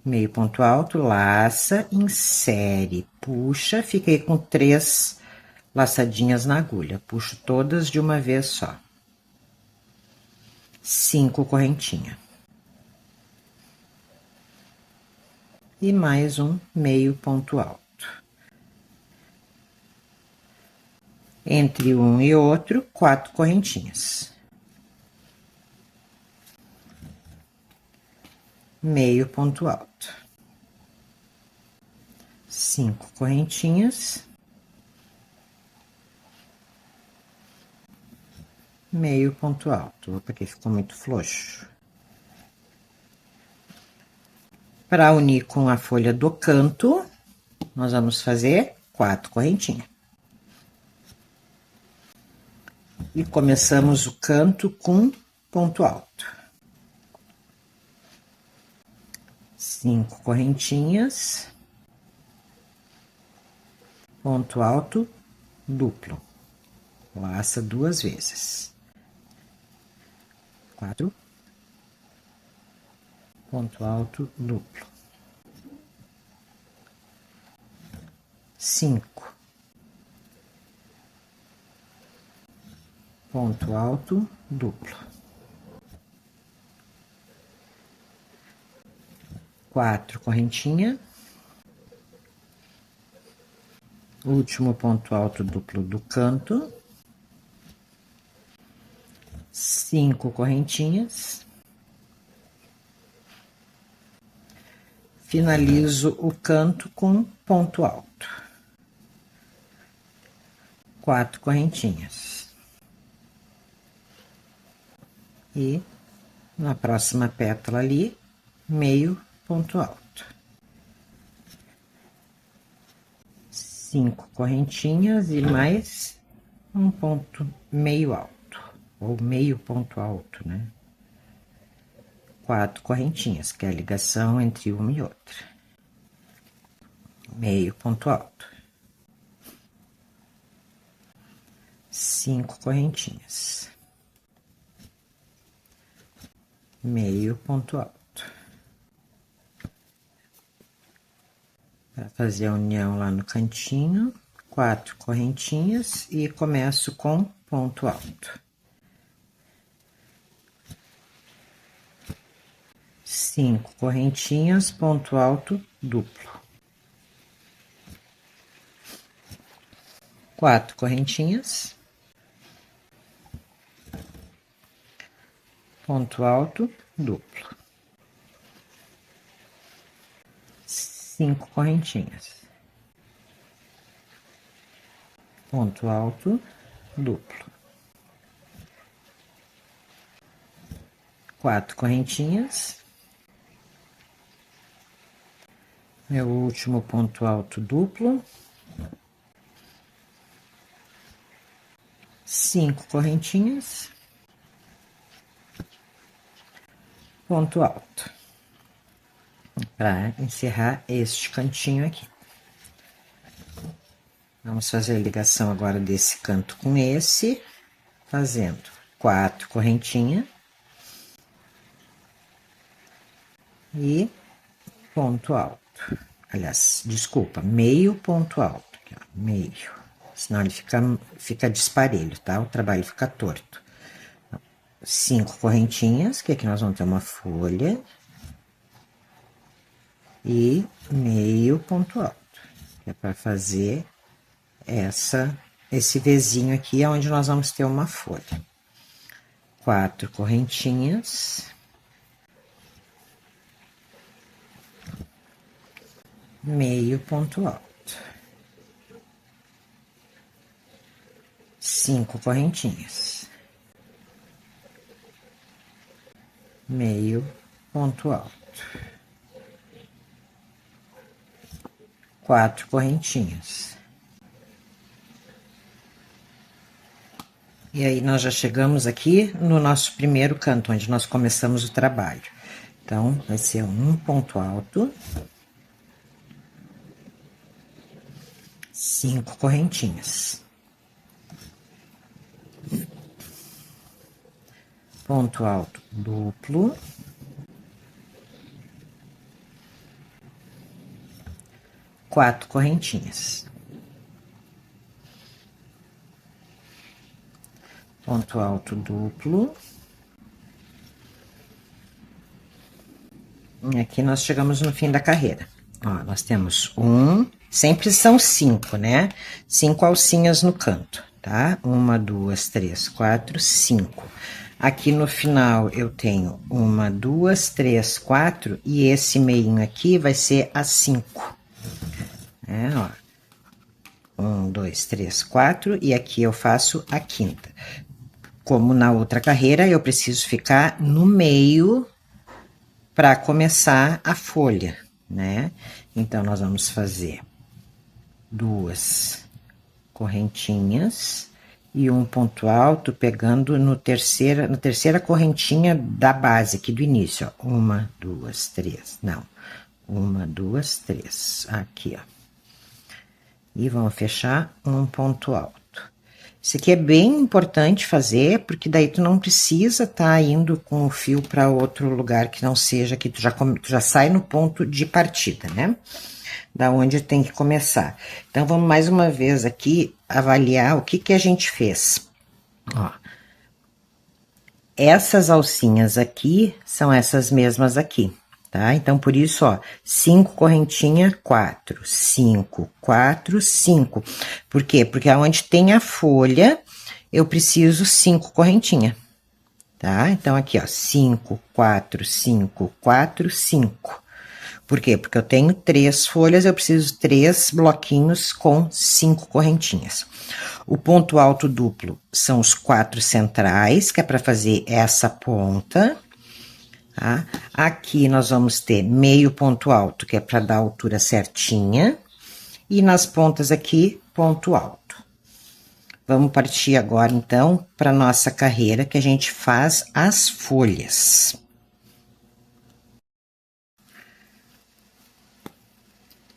Meio ponto alto, laça, insere, puxa, fiquei com 3 laçadinhas na agulha. Puxo todas de uma vez só. 5 correntinha. E mais um meio ponto alto. Entre um e outro, 4 correntinhas. Meio ponto alto. 5 correntinhas. Meio ponto alto, porque ficou muito floxo. Para unir com a folha do canto, nós vamos fazer 4 correntinhas. E começamos o canto com ponto alto. 5 correntinhas, ponto alto duplo. Laça 2 vezes. 4, ponto alto duplo. 5, ponto alto duplo. 4 correntinha, último ponto alto duplo do canto, 5 correntinhas, finalizo o canto com ponto alto, 4 correntinhas, e na próxima pétala ali, meio ponto alto. 5 correntinhas e mais um ponto meio alto, ou meio ponto alto, né? 4 correntinhas, que é a ligação entre uma e outra. Meio ponto alto. 5 correntinhas. Meio ponto alto. Para fazer a união lá no cantinho, 4 correntinhas e começo com ponto alto. 5 correntinhas, ponto alto duplo. 4 correntinhas, ponto alto duplo. 5 correntinhas, ponto alto duplo. 4 correntinhas, é o último ponto alto duplo. 5 correntinhas, ponto alto, para encerrar este cantinho aqui. Vamos fazer a ligação agora desse canto com esse, fazendo 4 correntinhas e ponto alto. Aliás, desculpa, meio ponto alto, aqui, ó, meio, senão ele fica disparelho, tá? O trabalho fica torto. 5 correntinhas, que aqui nós vamos ter uma folha, e meio ponto alto, que é para fazer esse Vzinho aqui, onde nós vamos ter uma folha. 4 correntinhas, meio ponto alto, 5 correntinhas, meio ponto alto, 4 correntinhas. E aí, nós já chegamos aqui no nosso primeiro canto, onde nós começamos o trabalho. Então, vai ser um ponto alto, 5 correntinhas. ponto alto duplo, quatro correntinhas, ponto alto duplo. E aqui nós chegamos no fim da carreira. Ó, nós temos sempre são 5, né? 5 alcinhas no canto, tá? 1, 2, 3, 4, 5. Aqui no final eu tenho 1, 2, 3, 4 e esse meinho aqui vai ser a 5. Ó. 1, 2, 3, 4 e aqui eu faço a quinta. Como na outra carreira, eu preciso ficar no meio para começar a folha, né? Então, nós vamos fazer 2 correntinhas e um ponto alto pegando na terceira correntinha da base aqui do início, ó. 1, 2, 3, não. 1, 2, 3, aqui, ó. E vamos fechar um ponto alto. Isso aqui é bem importante fazer, porque daí tu não precisa tá indo com o fio para outro lugar que não seja, que tu já sai no ponto de partida, né? Da onde tem que começar. Então, vamos mais uma vez aqui avaliar o que a gente fez. Ó. Essas alcinhas aqui são essas mesmas aqui, tá? Então, por isso, ó, 5 correntinha, 4, 5, 4, 5. Por quê? Porque aonde tem a folha, eu preciso 5 correntinha, tá? Então, aqui, ó, 5, 4, 5, 4, 5. Por quê? Porque eu tenho 3 folhas, eu preciso 3 bloquinhos com 5 correntinhas. O ponto alto duplo são os 4 centrais, que é para fazer essa ponta. Tá? Aqui nós vamos ter meio ponto alto, que é para dar a altura certinha. E nas pontas aqui, ponto alto. Vamos partir agora, então, para nossa carreira, que a gente faz as folhas.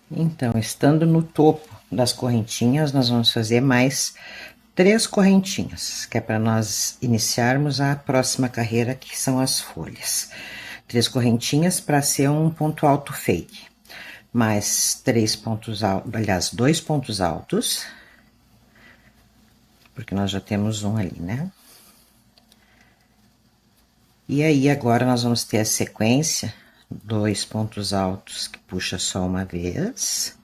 Então, estando no topo das correntinhas, nós vamos fazer mais 3 correntinhas, que é para nós iniciarmos a próxima carreira, que são as folhas. 3 correntinhas para ser um ponto alto fake. Mais 3 pontos altos, aliás, 2 pontos altos, porque nós já temos um ali, né? E aí, agora, nós vamos ter a sequência, 2 pontos altos que puxa só uma vez.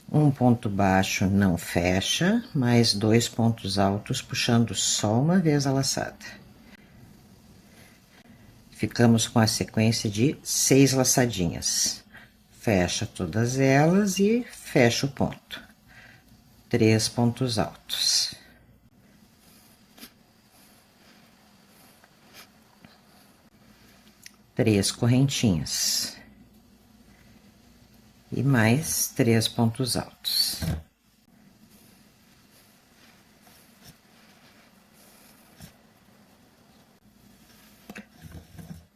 Um ponto baixo não fecha, mais 2 pontos altos puxando só uma vez a laçada. Ficamos com a sequência de 6 laçadinhas. Fecha todas elas e fecha o ponto. 3 pontos altos. Três correntinhas. E mais 3 pontos altos.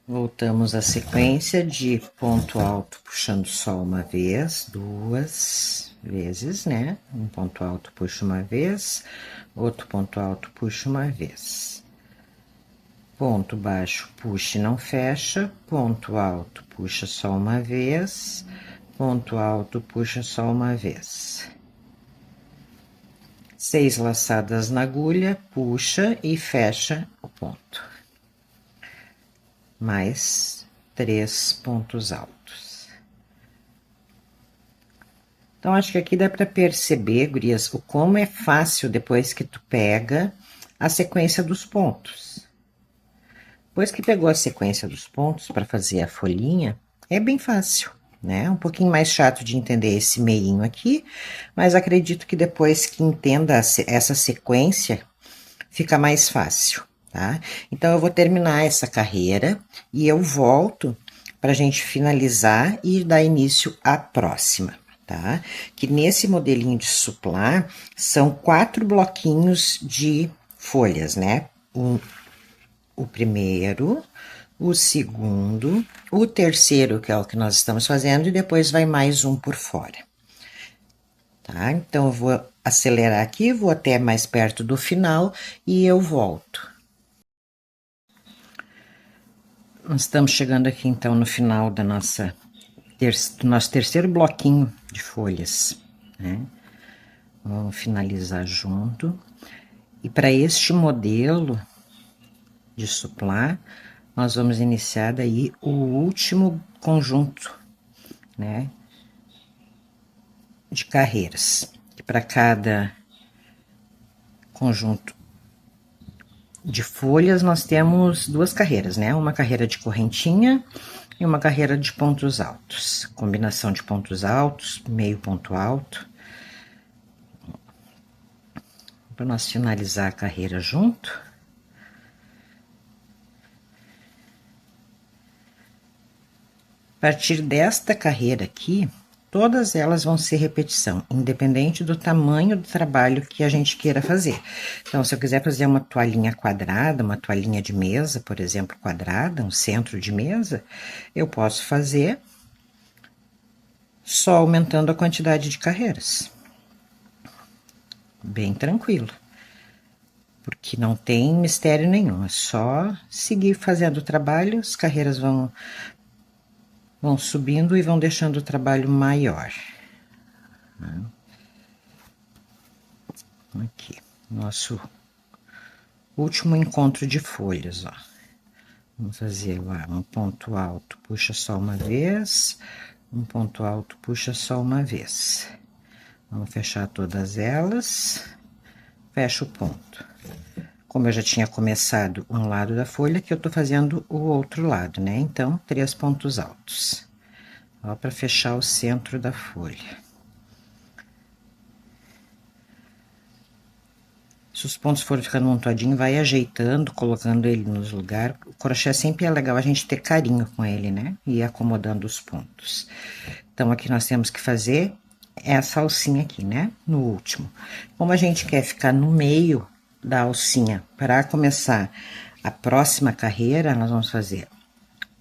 Voltamos à sequência de ponto alto puxando só uma vez, 2 vezes, né? Um ponto alto puxa uma vez, outro ponto alto puxa uma vez. Ponto baixo puxa e não fecha, ponto alto puxa só uma vez, ponto alto puxa só uma vez. 6 laçadas na agulha, puxa e fecha o ponto. Mais 3 pontos altos. Então, acho que aqui dá para perceber, gurias, o como é fácil depois que tu pega a sequência dos pontos. Depois que pegou a sequência dos pontos para fazer a folhinha, é bem fácil, né? Um pouquinho mais chato de entender esse meinho aqui, mas acredito que depois que entenda essa sequência, fica mais fácil, tá? Então, eu vou terminar essa carreira e eu volto para a gente finalizar e dar início à próxima, tá? Que nesse modelinho de suplá, são 4 bloquinhos de folhas, né? O primeiro, o segundo, o terceiro, que é o que nós estamos fazendo, e depois vai mais um por fora. Tá? Então, eu vou acelerar aqui, vou até mais perto do final e eu volto. Nós estamos chegando aqui, então, no final da do nosso terceiro bloquinho de folhas, né? Vamos finalizar junto. E para este modelo de suplá, nós vamos iniciar daí o último conjunto, né? De carreiras. Para cada conjunto de folhas, nós temos duas carreiras, né? Uma carreira de correntinha e uma carreira de pontos altos. Combinação de pontos altos, meio ponto alto. Para nós finalizar a carreira junto. A partir desta carreira aqui, todas elas vão ser repetição, independente do tamanho do trabalho que a gente queira fazer. Então, se eu quiser fazer uma toalhinha quadrada, uma toalhinha de mesa, por exemplo, quadrada, um centro de mesa, eu posso fazer só aumentando a quantidade de carreiras. Bem tranquilo. Porque não tem mistério nenhum, é só seguir fazendo o trabalho, as carreiras vão subindo e vão deixando o trabalho maior. Aqui, nosso último encontro de folhas, ó. Vamos fazer lá um ponto alto, puxa só uma vez, um ponto alto, puxa só uma vez. Vamos fechar todas elas, fecha o ponto. Como eu já tinha começado um lado da folha, que eu tô fazendo o outro lado, né? Então, 3 pontos altos. Ó, para fechar o centro da folha. Se os pontos forem ficando montadinho, vai ajeitando, colocando ele nos lugares. O crochê sempre é legal a gente ter carinho com ele, né? E ir acomodando os pontos. Então, aqui nós temos que fazer essa alcinha aqui, né? No último. Como a gente quer ficar no meio da alcinha para começar a próxima carreira, nós vamos fazer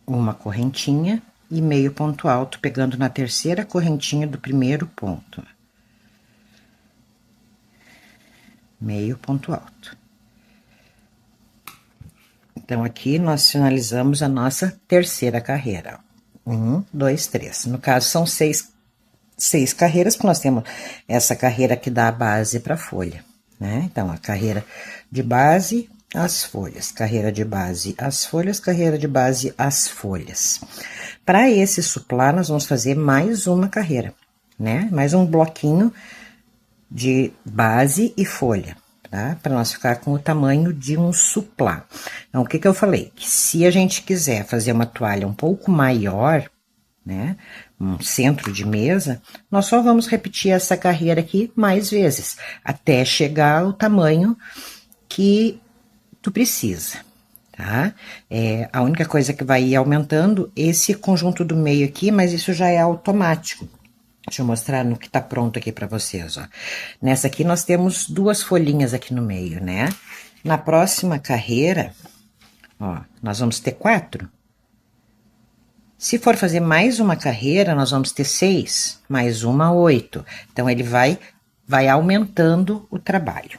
uma correntinha e meio ponto alto, pegando na terceira correntinha do primeiro ponto. Meio ponto alto. Então, aqui nós finalizamos a nossa terceira carreira. 1, 2, 3. No caso, são seis carreiras, porque nós temos essa carreira que dá a base para a folha, né? Então, a carreira de base, as folhas. Carreira de base, as folhas. Carreira de base, as folhas. Para esse suplá, nós vamos fazer mais uma carreira, né? Mais um bloquinho de base e folha, tá? Para nós ficar com o tamanho de um suplá. Então, o que eu falei? Que se a gente quiser fazer uma toalha um pouco maior, né? Um centro de mesa, nós só vamos repetir essa carreira aqui mais vezes, até chegar ao tamanho que tu precisa, tá? A única coisa que vai ir aumentando esse conjunto do meio aqui, mas isso já é automático. Deixa eu mostrar no que tá pronto aqui pra vocês, ó. Nessa aqui nós temos duas folhinhas aqui no meio, né? Na próxima carreira, ó, nós vamos ter 4. Se for fazer mais uma carreira, nós vamos ter 6, mais uma, 8. Então, ele vai aumentando o trabalho,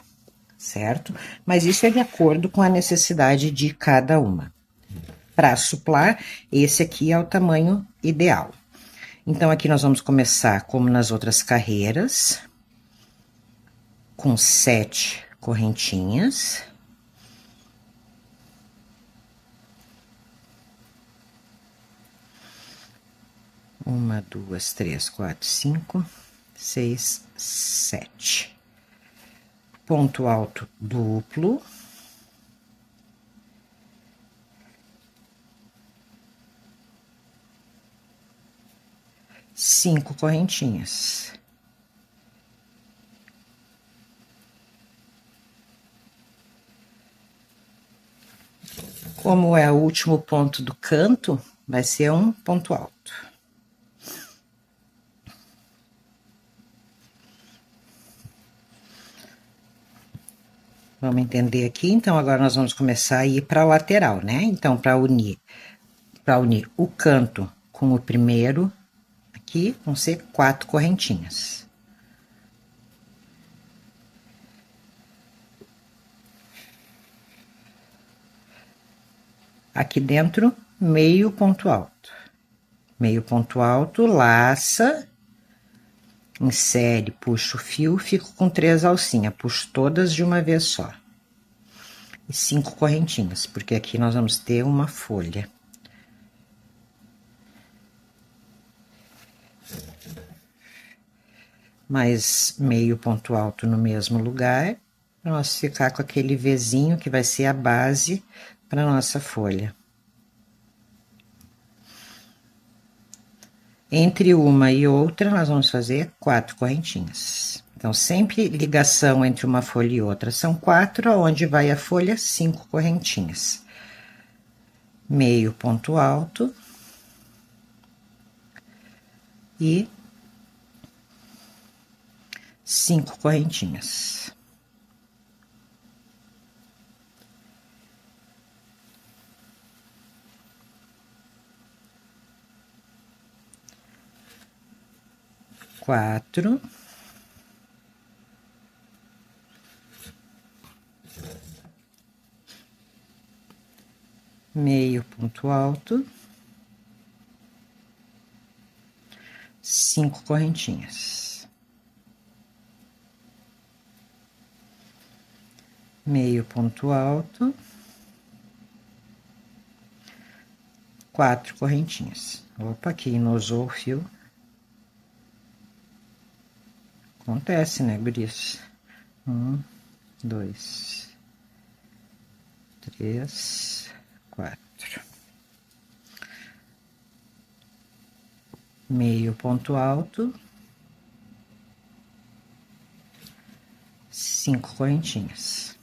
certo? Mas isso é de acordo com a necessidade de cada uma. Para suplar, esse aqui é o tamanho ideal. Então, aqui nós vamos começar, como nas outras carreiras, com 7 correntinhas. Uma, 2, 3, 4, 5, 6, 7. Ponto alto duplo. Cinco correntinhas. Como é o último ponto do canto, vai ser um ponto alto. Vamos entender aqui, então agora nós vamos começar a ir para a lateral, né? Então, para unir o canto com o primeiro, aqui vão ser 4 correntinhas. Aqui dentro, meio ponto alto. Meio ponto alto, laça, insere, puxa o fio, fico com 3 alcinhas, puxo todas de uma vez só. E 5 correntinhas, porque aqui nós vamos ter uma folha. Mais meio ponto alto no mesmo lugar, para nós ficar com aquele Vzinho que vai ser a base para nossa folha. Entre uma e outra, nós vamos fazer 4 correntinhas. Então, sempre ligação entre uma folha e outra são 4, aonde vai a folha, 5 correntinhas. Meio ponto alto. E 5 correntinhas. Quatro. Meio ponto alto. 5 correntinhas. Meio ponto alto. 4 correntinhas. Opa, aqui inosou o fio. Acontece, né, guris? 1, 2, 3, 4. Meio ponto alto. 5 correntinhas.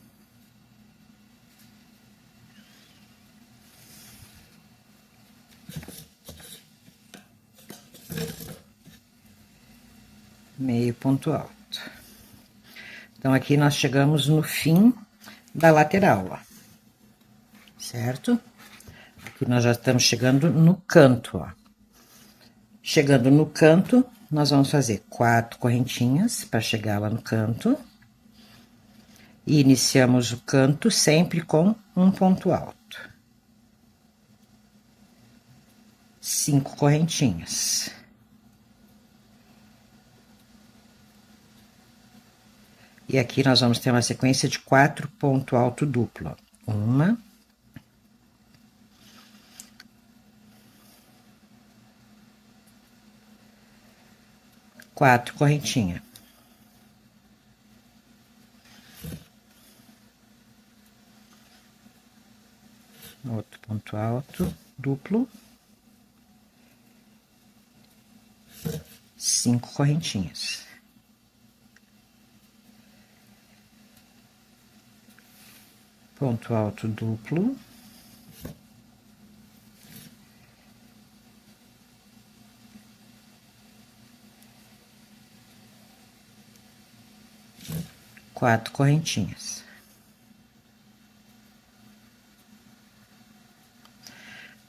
Meio ponto alto. Então, aqui nós chegamos no fim da lateral, ó. Certo? Aqui nós já estamos chegando no canto, ó. Chegando no canto, nós vamos fazer 4 correntinhas para chegar lá no canto. E iniciamos o canto sempre com um ponto alto. 5 correntinhas. E aqui nós vamos ter uma sequência de 4 ponto alto duplo. Uma. Quatro correntinhas. Outro ponto alto duplo. 5 correntinhas. Ponto alto duplo. Quatro correntinhas.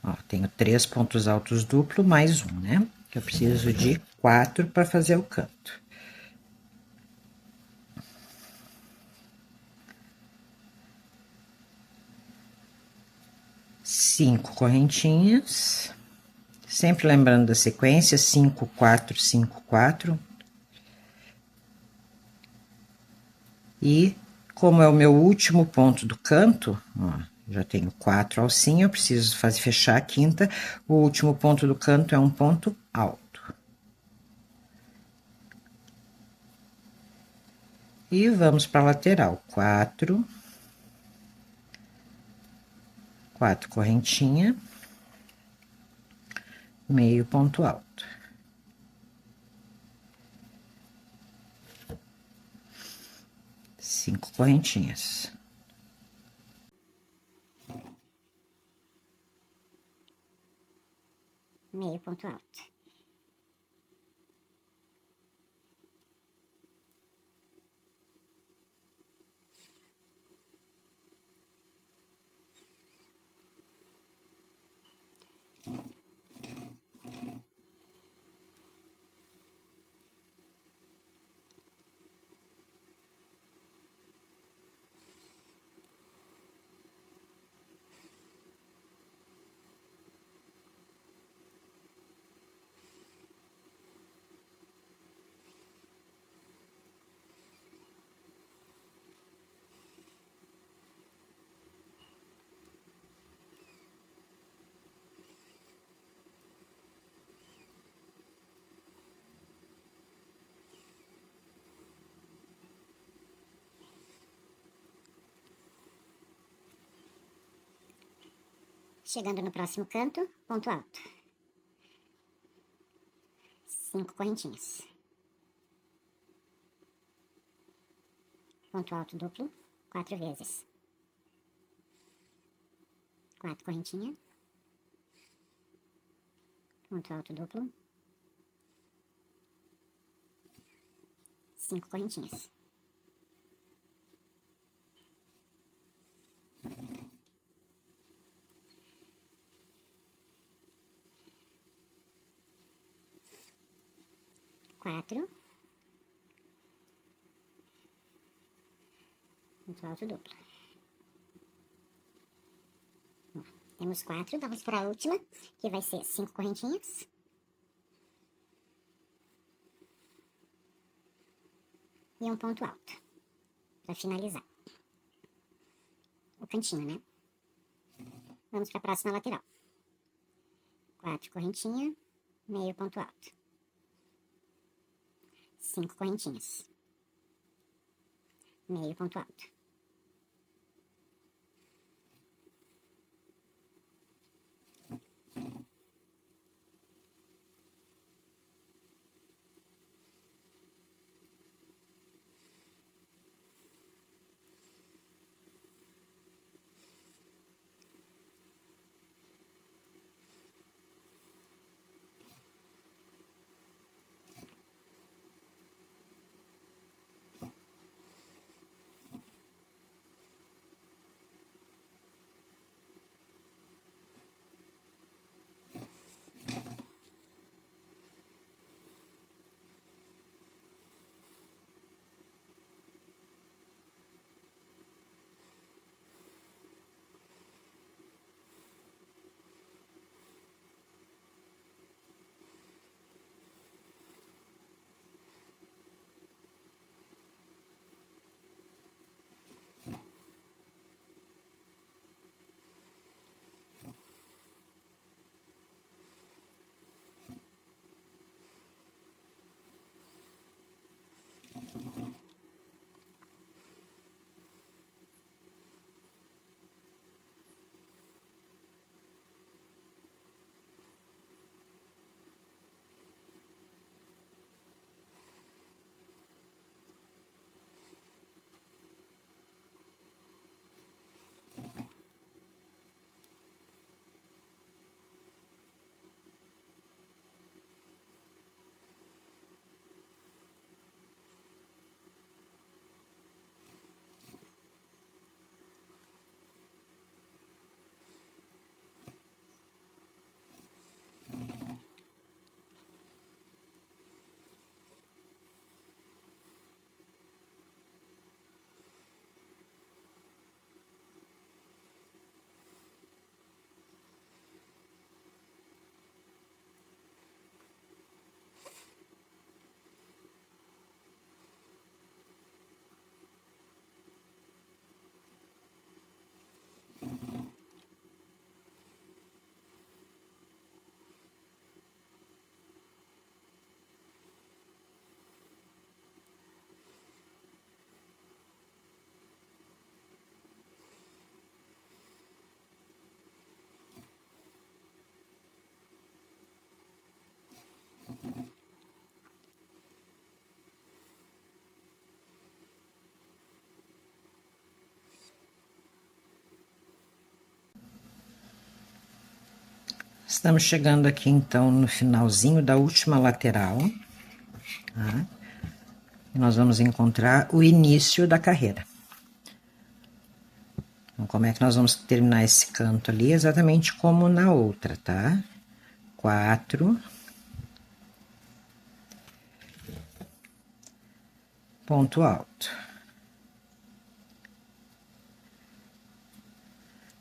Ó, tenho 3 pontos altos duplo mais um, né? Que eu preciso de 4 para fazer o canto. Cinco correntinhas. Sempre lembrando da sequência, 5, 4, 5, 4. E como é o meu último ponto do canto, ó, já tenho 4 alcinhas, eu preciso fechar a quinta. O último ponto do canto é um ponto alto. E vamos para a lateral. 4. 4 correntinha. Meio ponto alto. Cinco correntinhas. Meio ponto alto. Chegando no próximo canto, ponto alto. 5 correntinhas. Ponto alto duplo, 4 vezes. 4 correntinhas. Ponto alto duplo. 5 correntinhas. Quatro. Ponto alto duplo. Bom, temos 4, vamos para a última, que vai ser 5 correntinhas. E um ponto alto, para finalizar o cantinho, né? Vamos para a próxima lateral. 4 correntinhas, meio ponto alto. 5 correntinhas, meio ponto alto. Estamos chegando aqui, então, no finalzinho da última lateral, tá? E nós vamos encontrar o início da carreira. Então, como é que nós vamos terminar esse canto ali? Exatamente como na outra, tá? 4. Ponto alto.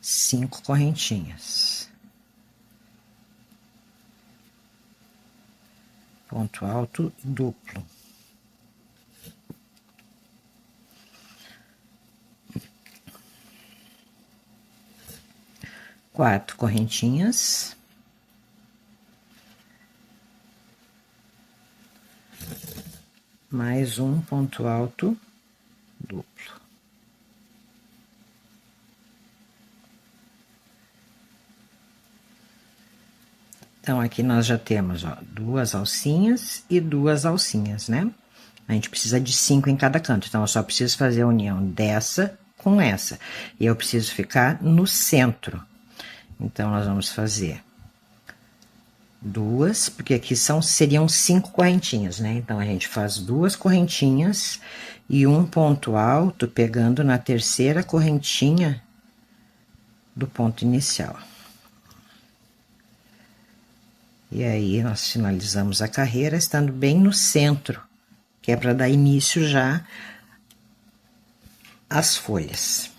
5 correntinhas. Ponto alto duplo. 4 correntinhas. Mais um ponto alto duplo. Então, aqui nós já temos, ó, 2 alcinhas e 2 alcinhas, né? A gente precisa de 5 em cada canto, então eu só preciso fazer a união dessa com essa. E eu preciso ficar no centro. Então, nós vamos fazer 2, porque aqui seriam 5 correntinhas, né? Então, a gente faz 2 correntinhas e um ponto alto pegando na terceira correntinha do ponto inicial. E aí, nós finalizamos a carreira estando bem no centro, que é para dar início já às folhas.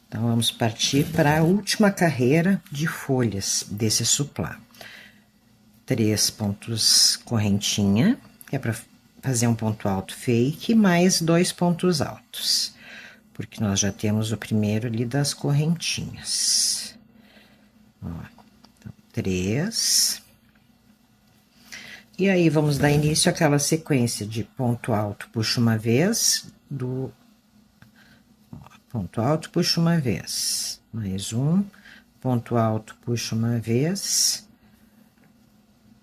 Então, vamos partir para a última carreira de folhas desse suplá. 3 pontos correntinha, que é para fazer um ponto alto fake, mais 2 pontos altos, porque nós já temos o primeiro ali das correntinhas. Ó, então, 3. E aí, vamos dar início àquela sequência de ponto alto, puxa uma vez, ponto alto, puxa uma vez, mais um, ponto alto, puxa uma vez,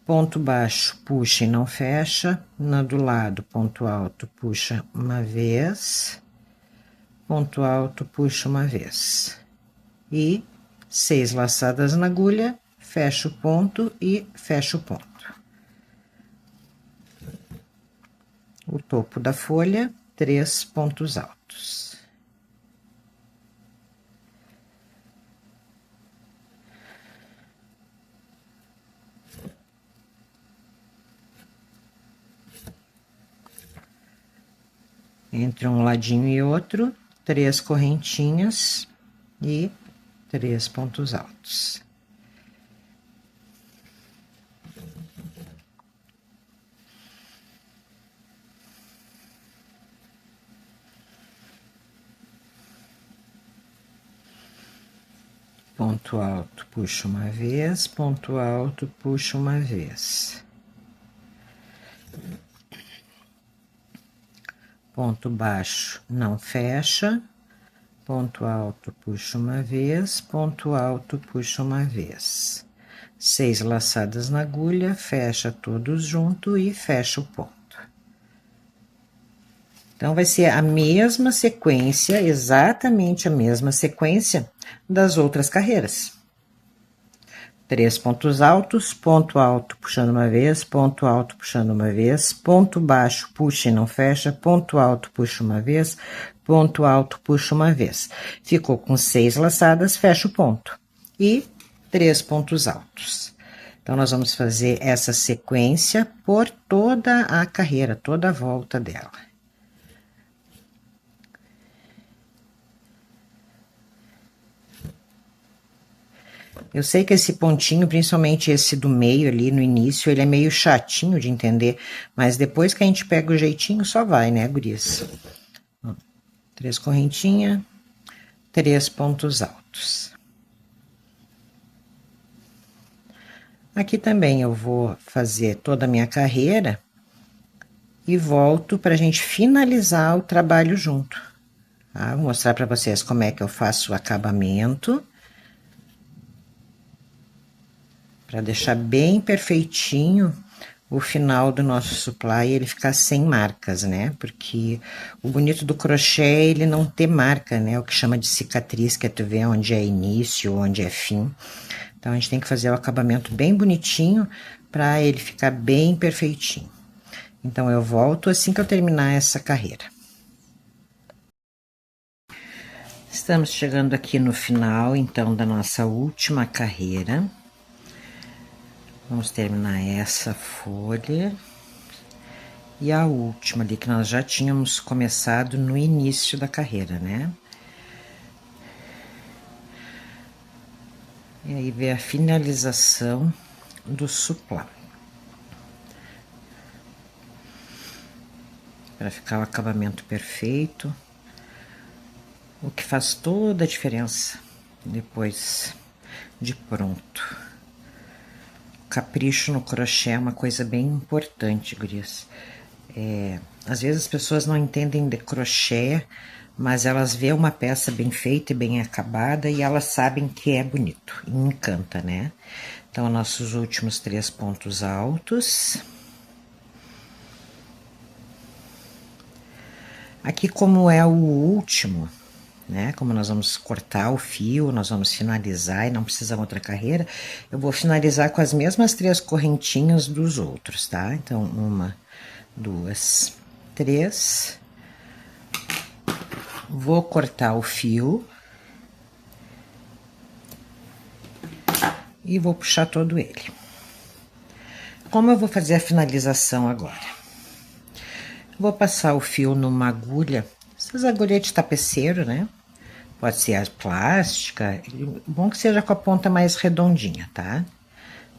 ponto baixo, puxa e não fecha, na do lado, ponto alto, puxa uma vez, ponto alto, puxa uma vez. E 6 laçadas na agulha, fecha o ponto e fecha o ponto. O topo da folha, 3 pontos altos. Entre um ladinho e outro, 3 correntinhas e 3 pontos altos. Ponto alto, puxa uma vez, ponto alto, puxa uma vez. Ponto baixo, não fecha, ponto alto, puxa uma vez, ponto alto, puxa uma vez. 6 laçadas na agulha, fecha todos junto e fecha o ponto. Então, vai ser a mesma sequência, exatamente a mesma sequência das outras carreiras. 3 pontos altos, ponto alto puxando uma vez, ponto alto puxando uma vez, ponto baixo, puxa e não fecha, ponto alto puxa uma vez, ponto alto puxa uma vez. Ficou com 6 laçadas, fecha o ponto. E 3 pontos altos. Então, nós vamos fazer essa sequência por toda a carreira, toda a volta dela. Eu sei que esse pontinho, principalmente esse do meio ali no início, ele é meio chatinho de entender, mas depois que a gente pega o jeitinho, só vai, né, gurias? 3 correntinhas, 3 pontos altos. Aqui também eu vou fazer toda a minha carreira e volto pra gente finalizar o trabalho junto, tá? Vou mostrar pra vocês como é que eu faço o acabamento, para deixar bem perfeitinho o final do nosso supply e ele ficar sem marcas, né? Porque o bonito do crochê é ele não ter marca, né? O que chama de cicatriz, que é tu vê onde é início, onde é fim. Então, a gente tem que fazer o acabamento bem bonitinho para ele ficar bem perfeitinho. Então, eu volto assim que eu terminar essa carreira. Estamos chegando aqui no final, então, da nossa última carreira. Vamos terminar essa folha. E a última ali, que nós já tínhamos começado no início da carreira, né? E aí vem a finalização do suplá. Para ficar o acabamento perfeito. O que faz toda a diferença depois de pronto. Capricho no crochê é uma coisa bem importante, gurias. Às vezes as pessoas não entendem de crochê, mas elas vêem uma peça bem feita e bem acabada e elas sabem que é bonito, e encanta, né? Então, nossos últimos 3 pontos altos. Aqui, como é o último, né? Como nós vamos cortar o fio, nós vamos finalizar e não precisa outra carreira, eu vou finalizar com as mesmas 3 correntinhas dos outros, tá? Então, 1, 2, 3. Vou cortar o fio. E vou puxar todo ele. Como eu vou fazer a finalização agora? Vou passar o fio numa agulha, essas agulhas de tapeceiro, né? Pode ser a plástica, bom que seja com a ponta mais redondinha, tá?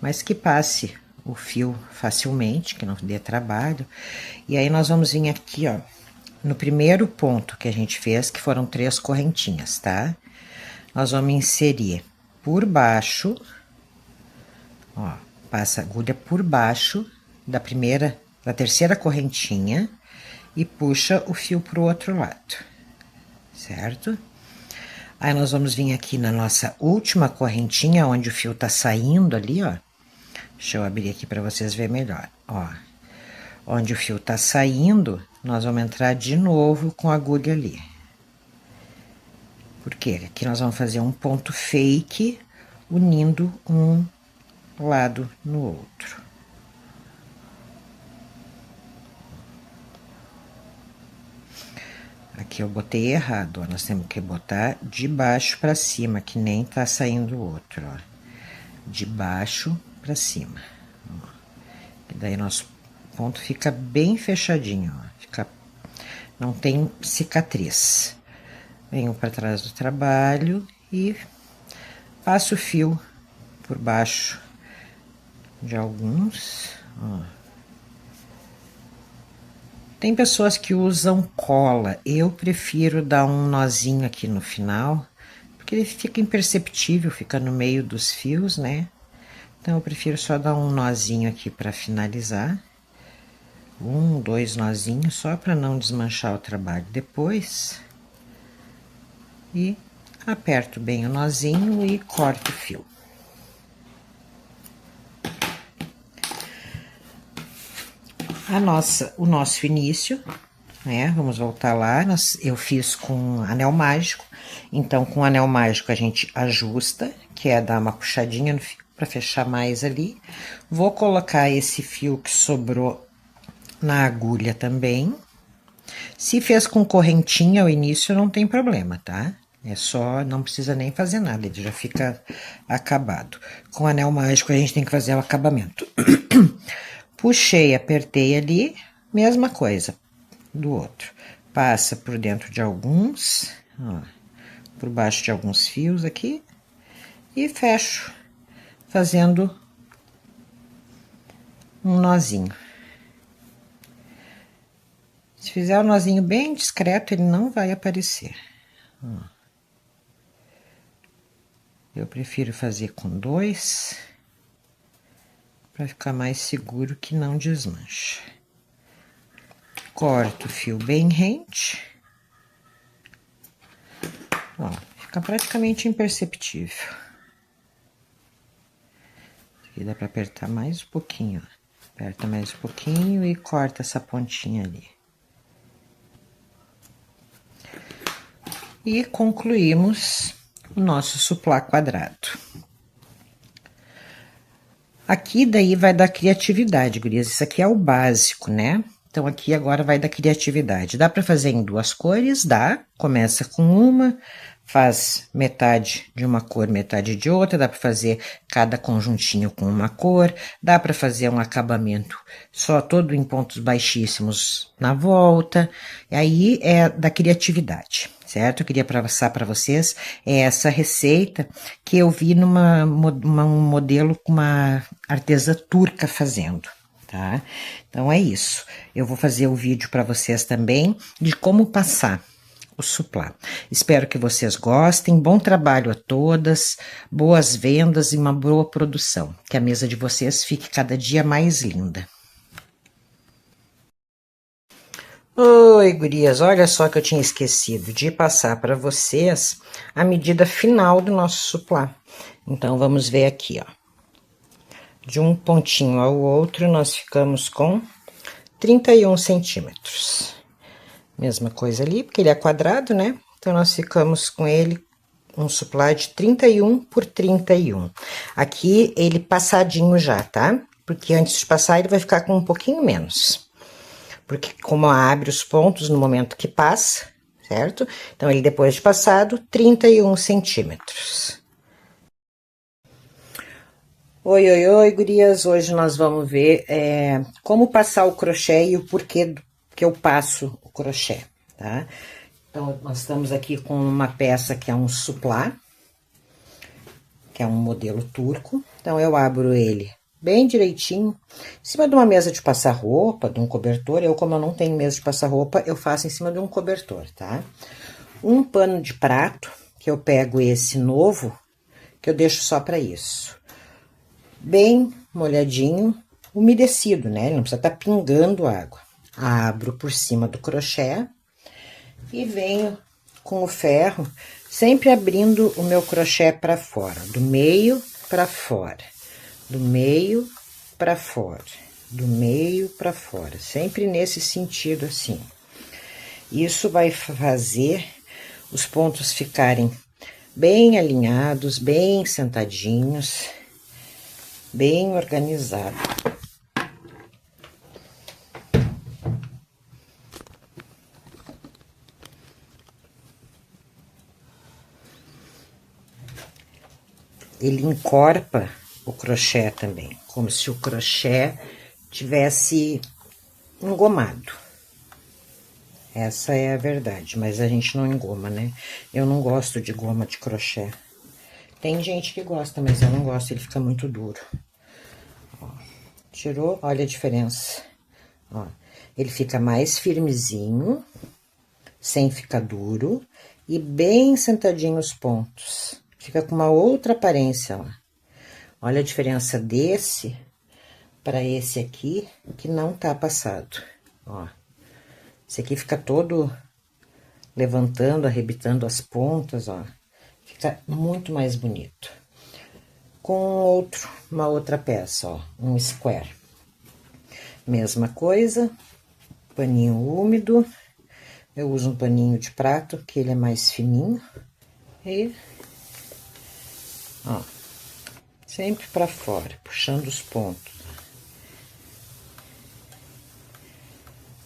Mas que passe o fio facilmente, que não dê trabalho. E aí, nós vamos vir aqui, ó, no primeiro ponto que a gente fez, que foram 3 correntinhas, tá? Nós vamos inserir por baixo, ó, passa a agulha por baixo da terceira correntinha e puxa o fio pro outro lado, certo? Aí, nós vamos vir aqui na nossa última correntinha, onde o fio tá saindo ali, ó. Deixa eu abrir aqui para vocês verem melhor, ó. Onde o fio tá saindo, nós vamos entrar de novo com a agulha ali. Porque aqui nós vamos fazer um ponto fake, unindo um lado no outro. Aqui eu botei errado, ó, nós temos que botar de baixo para cima, que nem tá saindo o outro, ó. De baixo para cima, ó. E daí nosso ponto fica bem fechadinho, ó. Não tem cicatriz. Venho para trás do trabalho e passo o fio por baixo de alguns, ó. Tem pessoas que usam cola, eu prefiro dar um nozinho aqui no final, porque ele fica imperceptível, fica no meio dos fios, né? Então, eu prefiro só dar um nozinho aqui para finalizar. 1, 2 nozinhos, só para não desmanchar o trabalho depois. E aperto bem o nozinho e corto o fio. O nosso início, né? Vamos voltar lá. Eu fiz com anel mágico, então com anel mágico a gente ajusta, que é dar uma puxadinha no fio para fechar mais ali. Vou colocar esse fio que sobrou na agulha também. Se fez com correntinha ao início, não tem problema, tá? É só, não precisa nem fazer nada, ele já fica acabado. Com anel mágico a gente tem que fazer o acabamento. Puxei, apertei ali, mesma coisa do outro. Passa por dentro de alguns, ó, por baixo de alguns fios aqui, e fecho, fazendo um nozinho. Se fizer um nozinho bem discreto, ele não vai aparecer. Ó. Eu prefiro fazer com 2, para ficar mais seguro que não desmancha. Corto o fio bem rente. Ó, fica praticamente imperceptível. Aqui dá para apertar mais um pouquinho, ó. Aperta mais um pouquinho e corta essa pontinha ali. E concluímos o nosso suplá quadrado. Aqui daí vai dar criatividade, gurias. Isso aqui é o básico, né? Então, aqui agora vai dar criatividade. Dá para fazer em 2 cores? Dá. Começa com uma, faz metade de uma cor, metade de outra. Dá para fazer cada conjuntinho com uma cor. Dá para fazer um acabamento só todo em pontos baixíssimos na volta. E aí é da criatividade, certo? Eu queria passar para vocês essa receita que eu vi um modelo com uma artesã turca fazendo, tá? Então, é isso. Eu vou fazer o vídeo para vocês também de como passar o suplá. Espero que vocês gostem. Bom trabalho a todas, boas vendas e uma boa produção. Que a mesa de vocês fique cada dia mais linda. Oi, gurias, olha só que eu tinha esquecido de passar para vocês a medida final do nosso suplá. Então, vamos ver aqui, ó. de um pontinho ao outro, nós ficamos com 31 centímetros. Mesma coisa ali, porque ele é quadrado, né? Então, nós ficamos com ele um suplá de 31 por 31. Aqui, ele passadinho já, tá? Porque antes de passar, ele vai ficar com um pouquinho menos. Porque como abre os pontos no momento que passa, certo? Então, ele depois de passado, 31 centímetros. Oi, gurias! Hoje nós vamos ver como passar o crochê e o porquê que eu passo o crochê, tá? Então, nós estamos aqui com uma peça que é um suplá, que é um modelo turco. Então, eu abro ele bem direitinho, em cima de uma mesa de passar roupa, de um cobertor. Como eu não tenho mesa de passar roupa, eu faço em cima de um cobertor, tá? Um pano de prato, que eu pego esse novo, que eu deixo só pra isso. Bem molhadinho, umedecido, né? Ele não precisa estar pingando água. Abro por cima do crochê e venho com o ferro, sempre abrindo o meu crochê para fora, do meio para fora, do meio para fora, do meio para fora, sempre nesse sentido assim. Isso vai fazer os pontos ficarem bem alinhados, bem sentadinhos, bem organizado. Ele encorpa o crochê também, como se o crochê tivesse engomado. Essa é a verdade, mas a gente não engoma, né? Eu não gosto de goma de crochê. Tem gente que gosta, mas eu não gosto, ele fica muito duro. Ó, tirou, olha a diferença. Ó, ele fica mais firmezinho, sem ficar duro, e bem sentadinho os pontos. Fica com uma outra aparência, ó. Olha a diferença desse para esse aqui, que não tá passado, ó. Esse aqui fica todo levantando, arrebitando as pontas, ó. Fica muito mais bonito. Com uma outra peça, ó, um square. Mesma coisa, paninho úmido. Eu uso um paninho de prato, que ele é mais fininho. E, ó, sempre pra fora, puxando os pontos.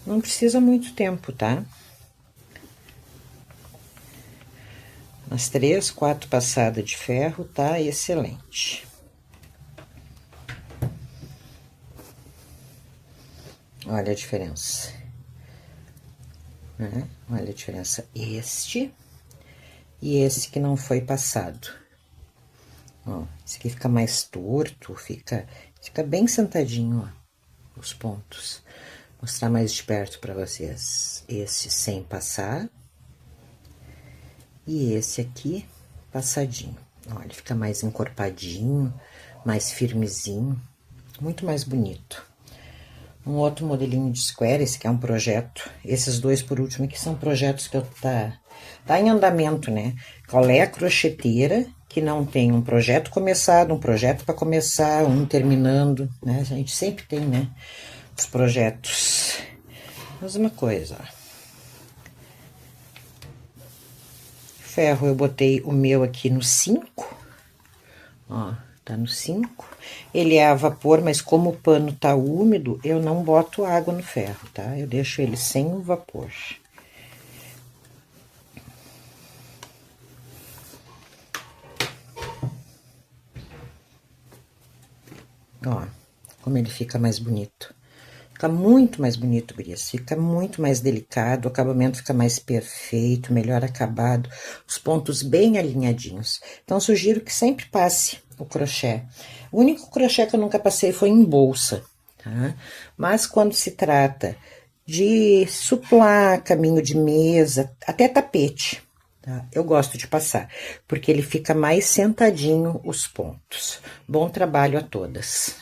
Não precisa muito tempo, tá? Umas 3, 4 passadas de ferro, tá excelente. Olha a diferença. Né? Olha a diferença este e esse que não foi passado. Ó, esse aqui fica mais torto, fica bem sentadinho, ó, os pontos. Vou mostrar mais de perto pra vocês. Esse sem passar. E esse aqui, passadinho. Ó, ele fica mais encorpadinho, mais firmezinho, muito mais bonito. Um outro modelinho de square, esse que é um projeto. Esses dois, por último, que são projetos que tá em andamento, né? Qual é a crocheteira que não tem um projeto começado, um projeto para começar, um terminando, né? A gente sempre tem, né? Os projetos. Mesma coisa, ó. Ferro, eu botei o meu aqui no 5, ó, tá no 5. Ele é a vapor, mas como o pano tá úmido, eu não boto água no ferro, tá? Eu deixo ele sem o vapor. Ó, como ele fica mais bonito. Fica muito mais bonito, gurias. Fica muito mais delicado, o acabamento fica mais perfeito, melhor acabado, os pontos bem alinhadinhos. Então, sugiro que sempre passe o crochê. O único crochê que eu nunca passei foi em bolsa, tá? Mas quando se trata de suplá, caminho de mesa, até tapete, tá? Eu gosto de passar, porque ele fica mais sentadinho os pontos. Bom trabalho a todas!